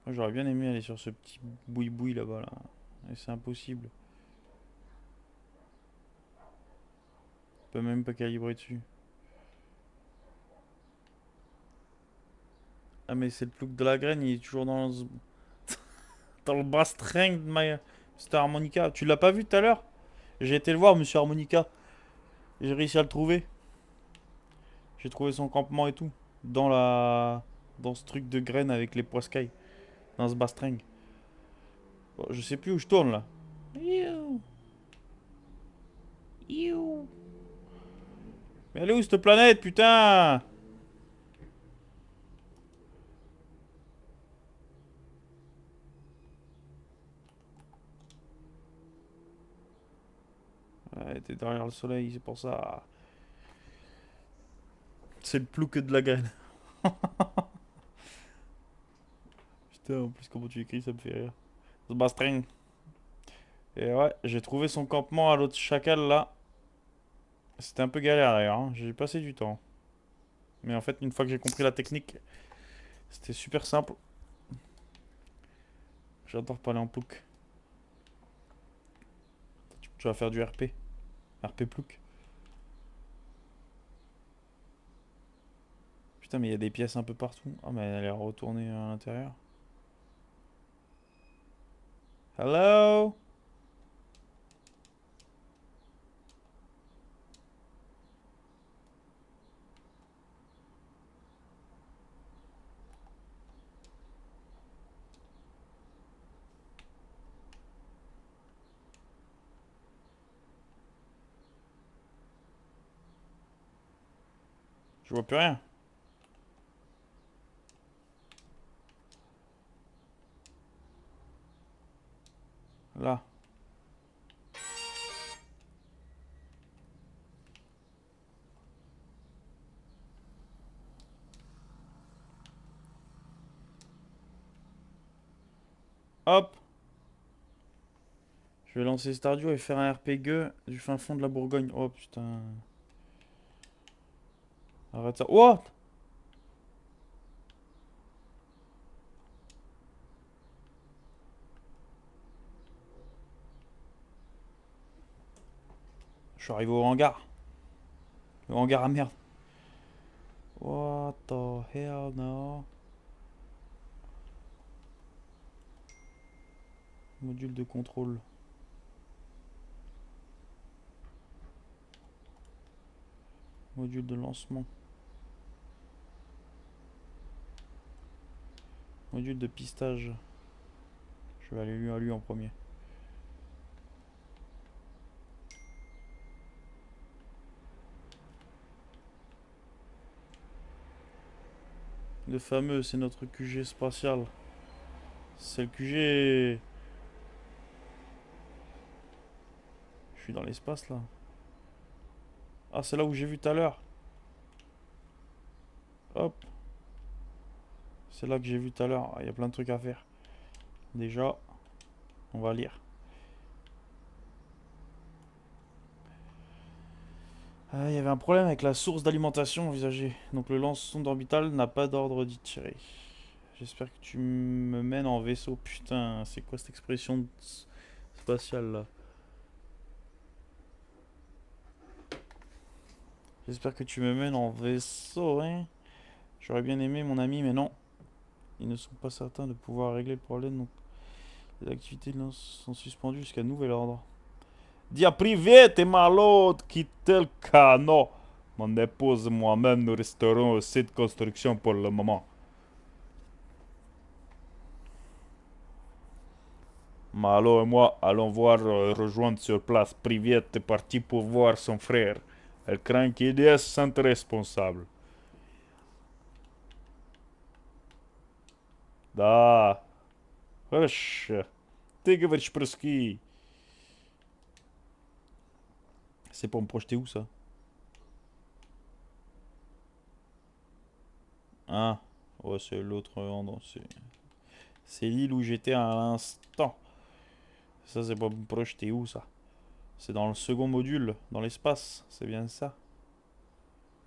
Moi j'aurais bien aimé aller sur ce petit boui-boui là-bas là. Et c'est impossible. Je peux même pas calibrer dessus. Ah mais c'est le plouc de la graine, il est toujours dans le bastring de ma... C'était Harmonica. Tu l'as pas vu tout à l'heure? J'ai été le voir, monsieur Harmonica. J'ai réussi à le trouver. J'ai trouvé son campement et tout. Dans la... Dans ce truc de graines avec les poiscailles. Dans ce bastring. Bon, je sais plus où je tourne là. Iou. Iou. Mais elle est où cette planète, putain? Ouais, t'es derrière le soleil, c'est pour ça. C'est le plouc de la graine. Putain, en plus, comment tu écris, ça me fait rire. Ce bastring. Et ouais, j'ai trouvé son campement à l'autre chacal là. C'était un peu galère d'ailleurs, hein. J'ai passé du temps. Mais en fait, une fois que j'ai compris la technique, c'était super simple. J'adore parler en plouc. Tu vas faire du RP. RP plouc. Putain, mais il y a des pièces un peu partout. Ah, mais elle est retournée à l'intérieur. Hello? Je vois plus rien. Là. Hop. Je vais lancer Stardew et faire un RP gueux du fin fond de la Bourgogne. Oh putain. Arrête ça. What? Je suis arrivé au hangar. Le hangar à merde. What the hell no? Module de contrôle. Module de lancement. Module de pistage. Je vais aller lui à lui en premier. Le fameux, c'est notre QG spatial. C'est le QG. Je suis dans l'espace là. Ah, c'est là où j'ai vu tout à l'heure. Hop. C'est là que j'ai vu tout à l'heure. Ah, il y a plein de trucs à faire. Déjà, on va lire. Il y avait un problème avec la source d'alimentation envisagée. Donc le lance-sonde orbital n'a pas d'ordre d'y tirer. J'espère que tu me mènes en vaisseau. Putain, c'est quoi cette expression spatiale là? J'espère que tu me mènes en vaisseau, hein. J'aurais bien aimé mon ami, mais non. Ils ne sont pas certains de pouvoir régler le problème, donc les activités de lance sont suspendues jusqu'à nouvel ordre. Dia private, malade, quittez le canot. Mon épouse et moi-même, nous resterons au site de construction pour le moment. Malo et moi allons voir rejoindre sur place. Private est parti pour voir son frère. Elle craint qu'il se sente responsable. Da. Wesh. Tegen Pruski. C'est pour me projeter où ça? Ah. Ouais, c'est l'autre endroit. C'est l'île où j'étais à l'instant. Ça, c'est pour me projeter où ça? C'est dans le second module, dans l'espace. C'est bien ça.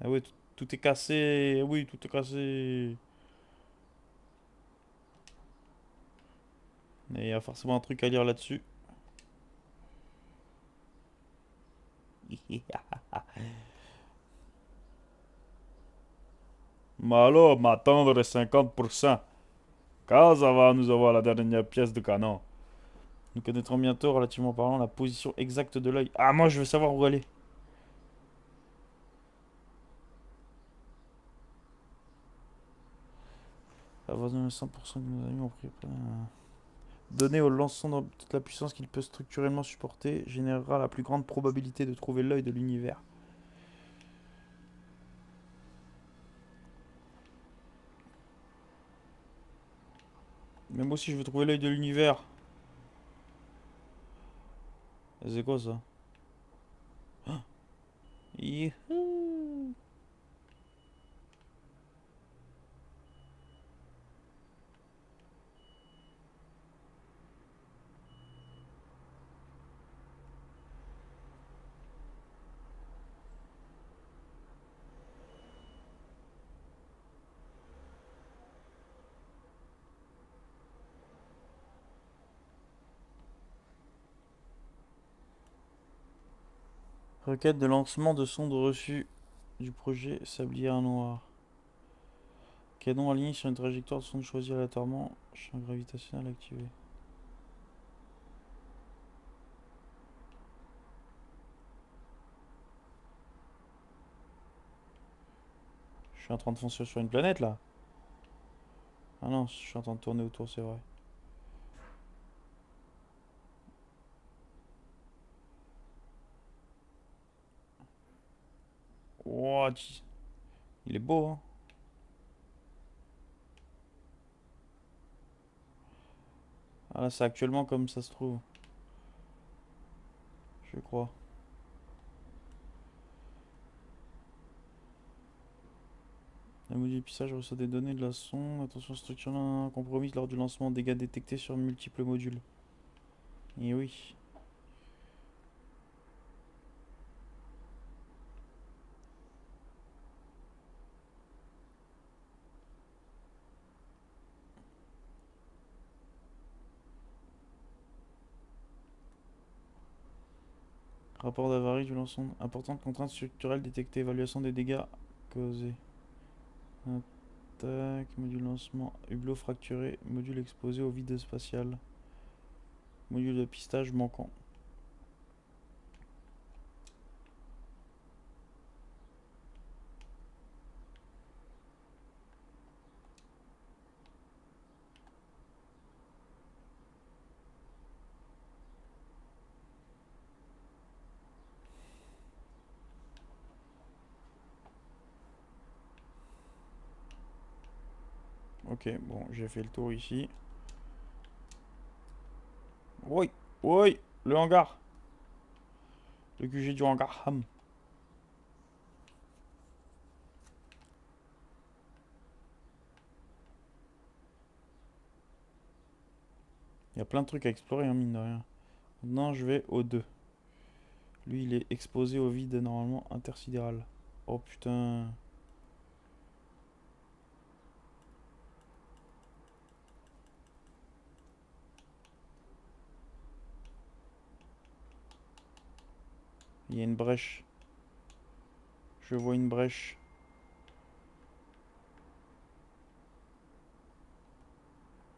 Ah oui, tout est cassé. Oui, tout est cassé. Et il y a forcément un truc à lire là-dessus. Malo, m'attendre 50%. Quand ça va nous avoir la dernière pièce de canon. Nous connaîtrons bientôt, relativement parlant, la position exacte de l'œil. Ah, moi je veux savoir où aller. Avoir 100% que nos amis ont pris. Donner au lance-sonde toute la puissance qu'il peut structurellement supporter générera la plus grande probabilité de trouver l'œil de l'univers. Mais moi aussi je veux trouver l'œil de l'univers. C'est quoi ça? Youhou. Requête de lancement de sonde reçue du projet Sablière Noir. Canon aligné sur une trajectoire de sonde choisie aléatoirement. Champ gravitationnel activé. Je suis en train de foncer sur une planète là. Ah non, je suis en train de tourner autour, c'est vrai. What? Il est beau, hein. Ah là, c'est actuellement comme ça se trouve. Je crois. La module pissage reçoit des données de la sonde. Attention structurelle compromise lors du lancement. Dégâts détectés sur multiples modules. Et oui. Rapport d'avarie du lancement. Importante contrainte structurelle détectée. Évaluation des dégâts causés. Attaque. Module lancement. Hublot fracturé. Module exposé au vide spatial. Module de pistage manquant. Ok, bon, j'ai fait le tour ici. Oui, oui, le hangar. Le QG du hangar. Ham. Il y a plein de trucs à explorer, hein, mine de rien. Maintenant, je vais au 2. Lui, il est exposé au vide normalement intersidéral. Oh putain. Il y a une brèche. Je vois une brèche.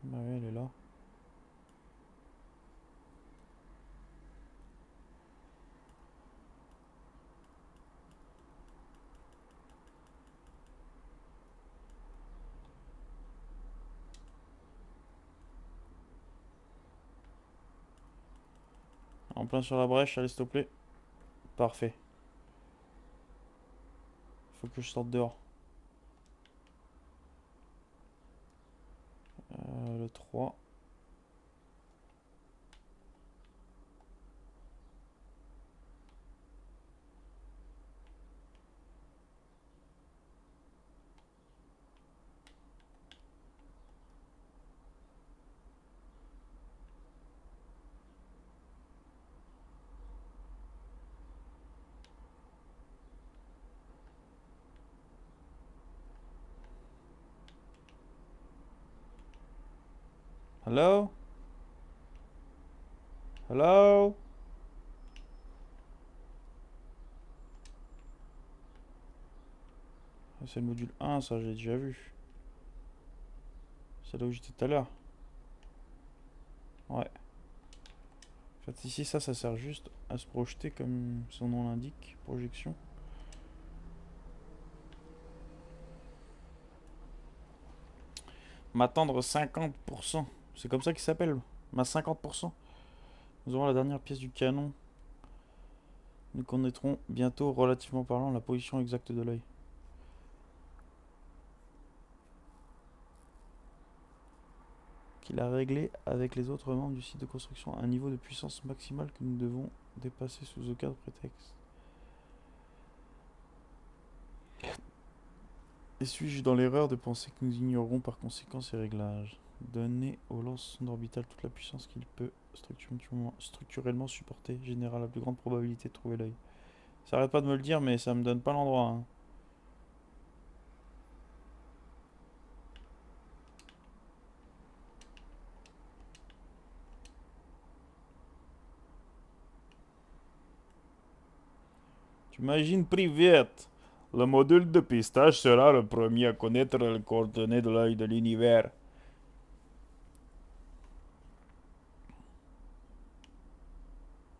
Bah ouais, elle est là. En plein sur la brèche, allez, s'il te plaît. Parfait. Faut que je sorte dehors. Le 3. Hello? Hello? C'est le module 1, ça, j'ai déjà vu. C'est là où j'étais tout à l'heure. Ouais. En fait, ici, ça sert juste à se projeter comme son nom l'indique. Projection. M'attendre 50%. C'est comme ça qu'il s'appelle. Ma 50%. Nous aurons la dernière pièce du canon. Nous connaîtrons bientôt, relativement parlant, la position exacte de l'œil. Qu'il a réglé avec les autres membres du site de construction un niveau de puissance maximale que nous devons dépasser sous aucun prétexte. Et suis-je dans l'erreur de penser que nous ignorerons par conséquent ces réglages? Donner au lance-sonde orbital toute la puissance qu'il peut structurellement supporter génère la plus grande probabilité de trouver l'œil. Ça arrête pas de me le dire, mais ça me donne pas l'endroit, hein. Tu imagines, Privet, le module de pistage sera le premier à connaître les coordonnées de l'œil de l'univers.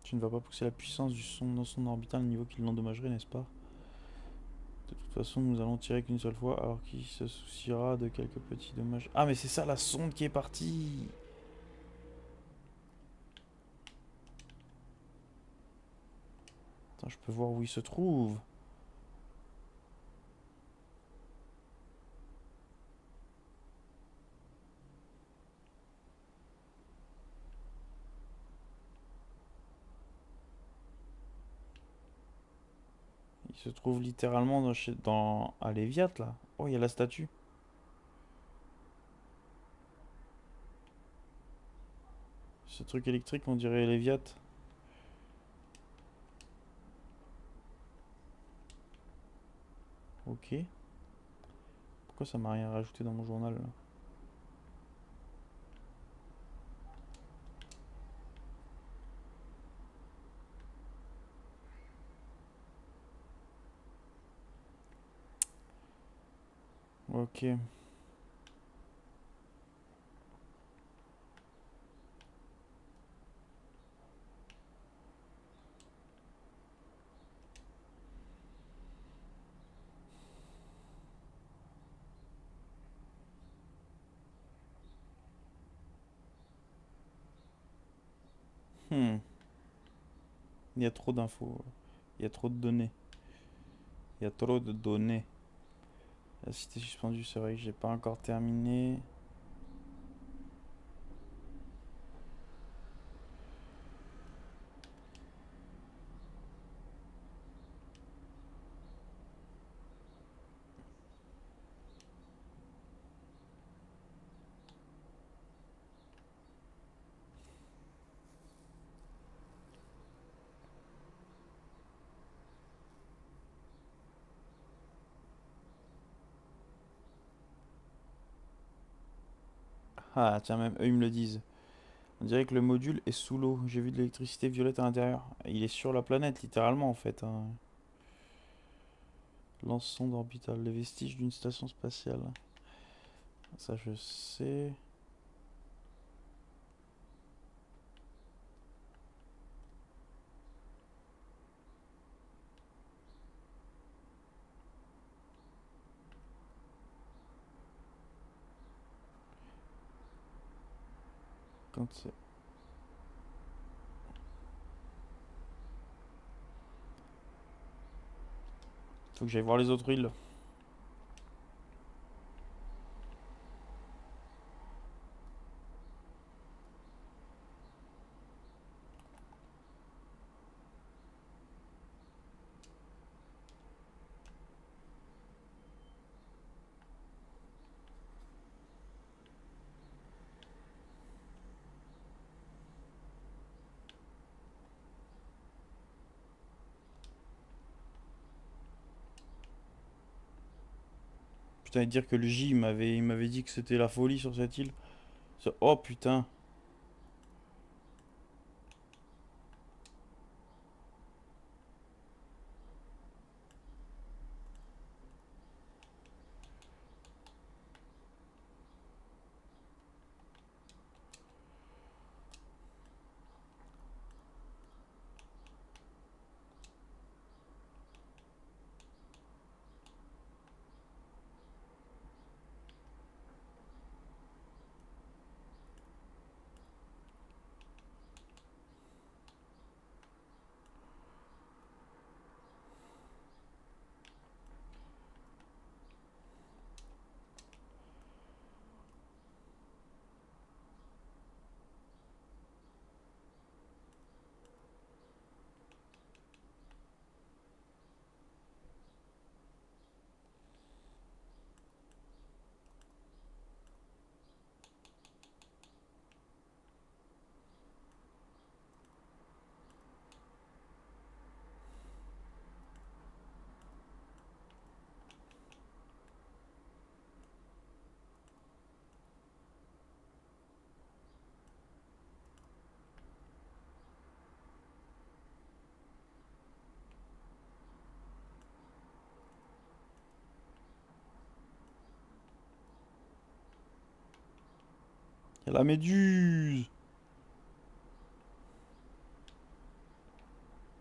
Tu ne vas pas pousser la puissance du son dans son orbital à un niveau qui l'endommagerait, n'est-ce pas? De toute façon, nous allons tirer qu'une seule fois, alors qui se souciera de quelques petits dommages. Ah, mais c'est ça la sonde qui est partie! Attends, je peux voir où il se trouve. Il se trouve littéralement à Léviat, là. Oh, il y a la statue. Ce truc électrique, on dirait Léviat. Ok. Pourquoi ça m'a rien rajouté dans mon journal, là? Ok. Hmm. Il y a trop d'infos. Il y a trop de données. Il y a trop de données. La cité suspendue, c'est vrai que j'ai pas encore terminé. Ah, tiens, même eux, ils me le disent. On dirait que le module est sous l'eau. J'ai vu de l'électricité violette à l'intérieur. Il est sur la planète, littéralement, en fait, hein. Lance-sonde orbitale. Les vestiges d'une station spatiale. Ça, je sais. Quand c'est... Faut que j'aille voir les autres îles. Putain, et dire que le J, il m'avait dit que c'était la folie sur cette île. Oh putain. Il y a la méduse.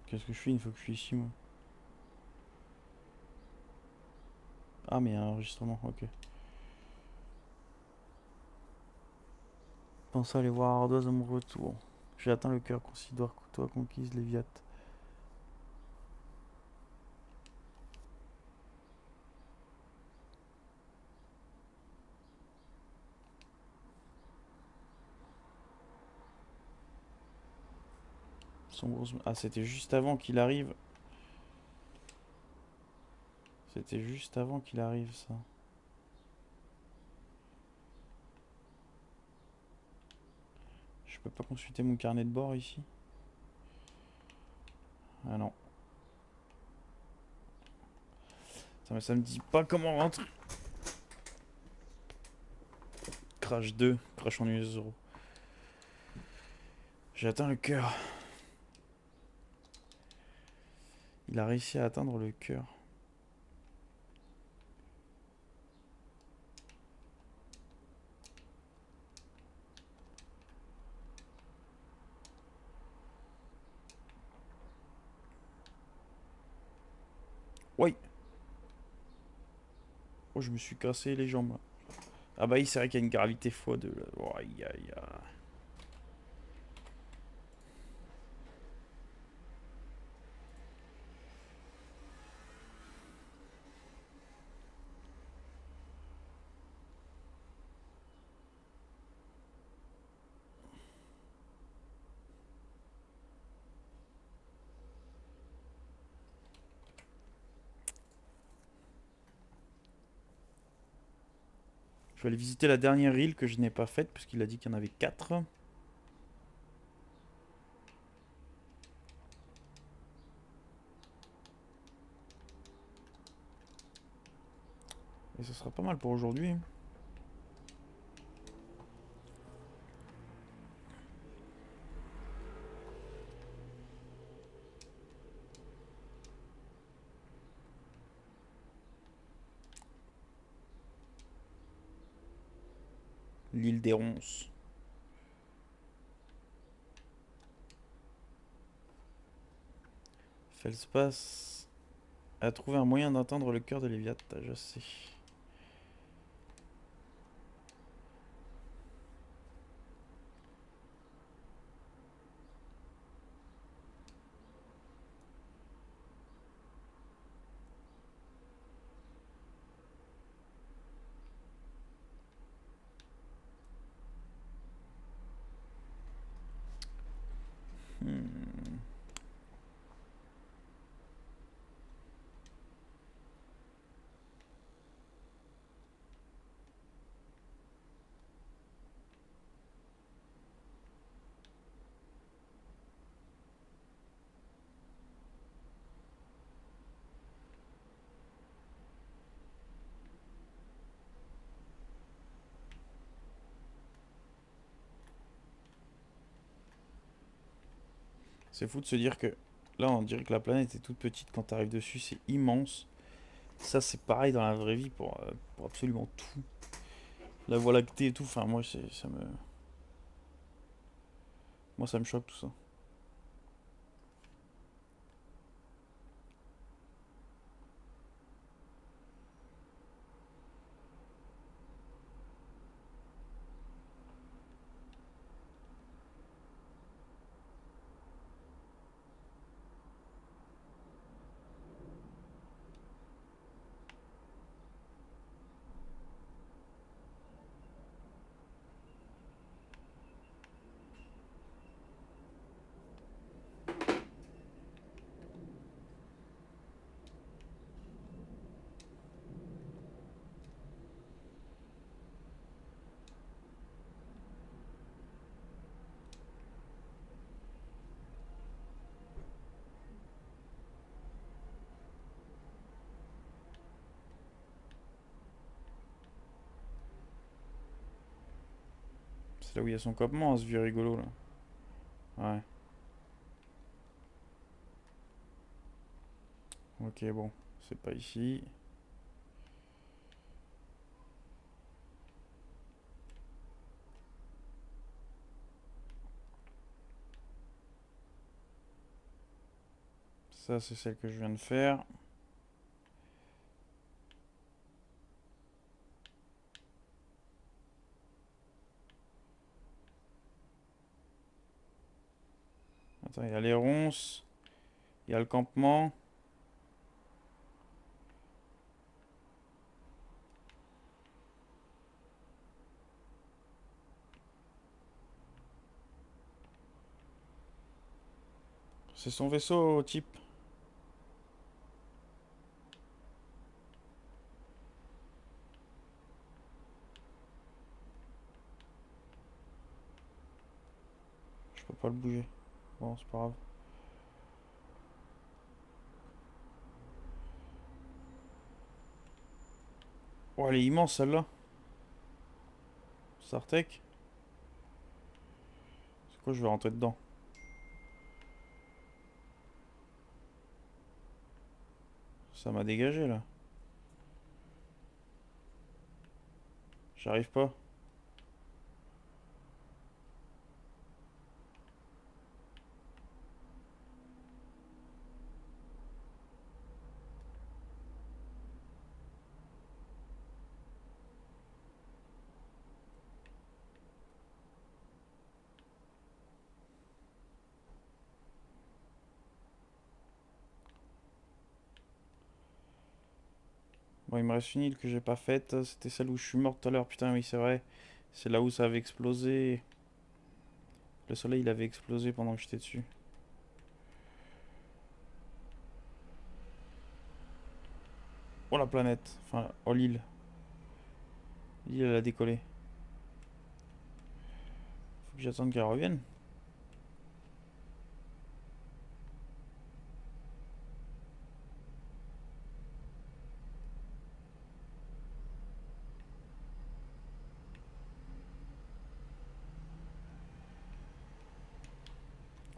Qu'est-ce que je fais une fois que je suis ici, moi? Ah, mais il y a un enregistrement, ok. Pense à aller voir Ardoise à mon retour. J'ai atteint le cœur, considère que toi conquise Léviat. Ah, c'était juste avant qu'il arrive. C'était juste avant qu'il arrive, ça. Je peux pas consulter mon carnet de bord ici? Ah non. Ça me dit pas comment rentrer. Crash 2, Crash en US 0. J'ai atteint le cœur. Il a réussi à atteindre le cœur. Oui. Oh, je me suis cassé les jambes, là. Ah bah oui, c'est vrai qu'il y a une gravité x2 là. Oh, aïe aïe aïe. Je vais aller visiter la dernière île que je n'ai pas faite, parce qu'il a dit qu'il y en avait 4. Et ce sera pas mal pour aujourd'hui. L'île des Ronces. Feldspath a trouvé un moyen d'entendre le cœur de Léviathan, je sais. Hmm. C'est fou de se dire que là, on dirait que la planète est toute petite quand t'arrives dessus, c'est immense. Ça, c'est pareil dans la vraie vie pour absolument tout. La Voie lactée et tout, enfin, moi, ça me choque tout ça. C'est là où il y a son campement, ce vieux rigolo là. Ouais. Ok, bon, c'est pas ici. Ça, c'est celle que je viens de faire. Attends, il y a les ronces, il y a le campement. C'est son vaisseau type. Je peux pas le bouger. Bon, c'est pas grave. Oh, elle est immense celle-là. Sartek. C'est quoi, je vais rentrer dedans. Ça m'a dégagé là. J'arrive pas. Bon, il me reste une île que j'ai pas faite. C'était celle où je suis mort tout à l'heure. Putain, oui, c'est vrai. C'est là où ça avait explosé. Le soleil, il avait explosé pendant que j'étais dessus. Oh, la planète. Enfin, oh, l'île. L'île, elle a décollé. Faut que j'attende qu'elle revienne.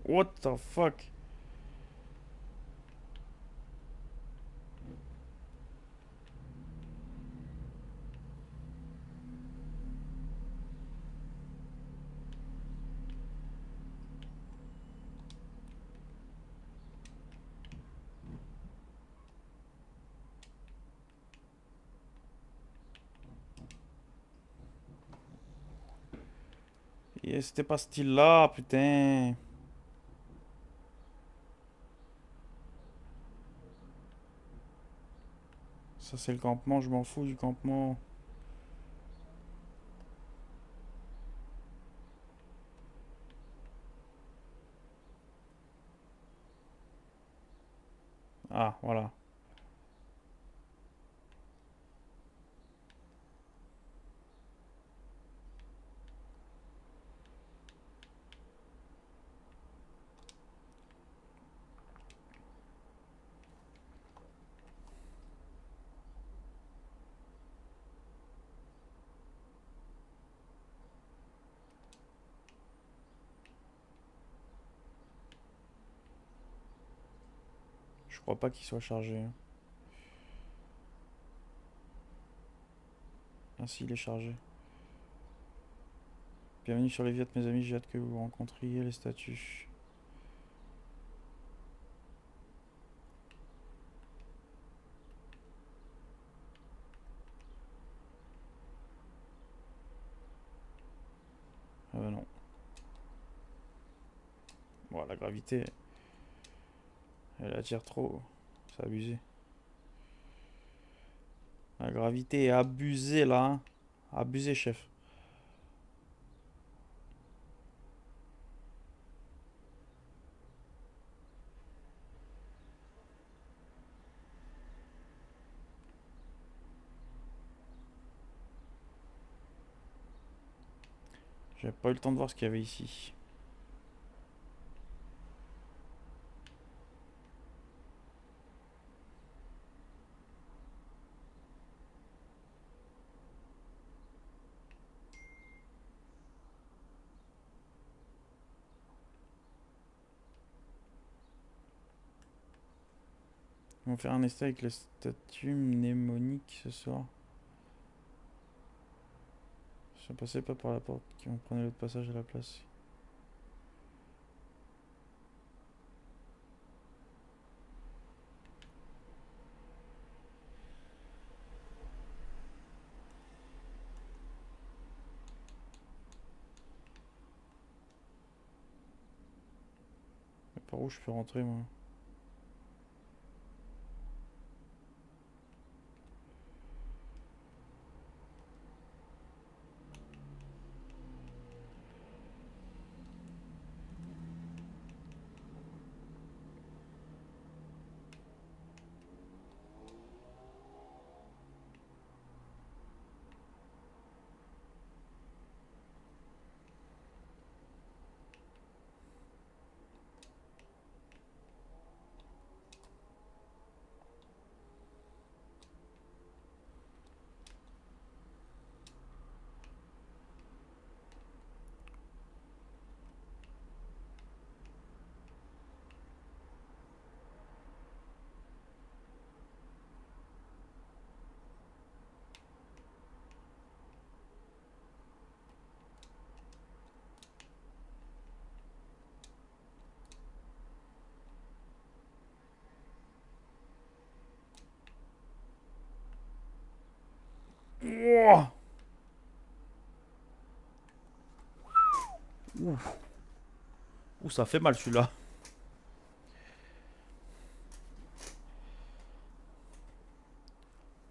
What the fuck? Et c'était pas ce style-là, putain. Ça, c'est le campement, je m'en fous du campement. Ah, voilà. Je crois pas qu'il soit chargé, hein. Ah si, il est chargé. Bienvenue sur les Viat, mes amis, j'ai hâte que vous rencontriez les statuts. Ah bah non. Bon, la gravité, elle attire trop. C'est abusé. La gravité est abusée là, hein. Abusé, chef. J'ai pas eu le temps de voir ce qu'il y avait ici. On va faire un essai avec le statut mnémonique ce soir. Je passais pas par la porte, qui on prenait l'autre passage à la place. Mais par où je peux rentrer moi? Ouah. Ouh. Ouh, ça fait mal celui-là.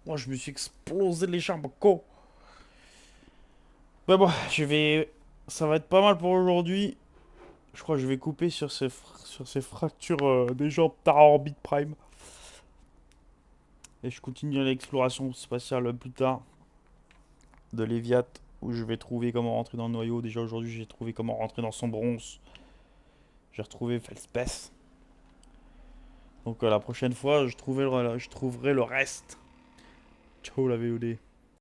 Moi, je me suis explosé les jambes, co. Bah bon, je vais. Ça va être pas mal pour aujourd'hui. Je crois que je vais couper sur ces fractures des jambes Tara Orbit Prime. Et je continue l'exploration spatiale plus tard de Léviat, où je vais trouver comment rentrer dans le noyau. Déjà aujourd'hui, j'ai trouvé comment rentrer dans son bronze. J'ai retrouvé Felspeth. Donc la prochaine fois, je trouverai le reste. Ciao la VOD.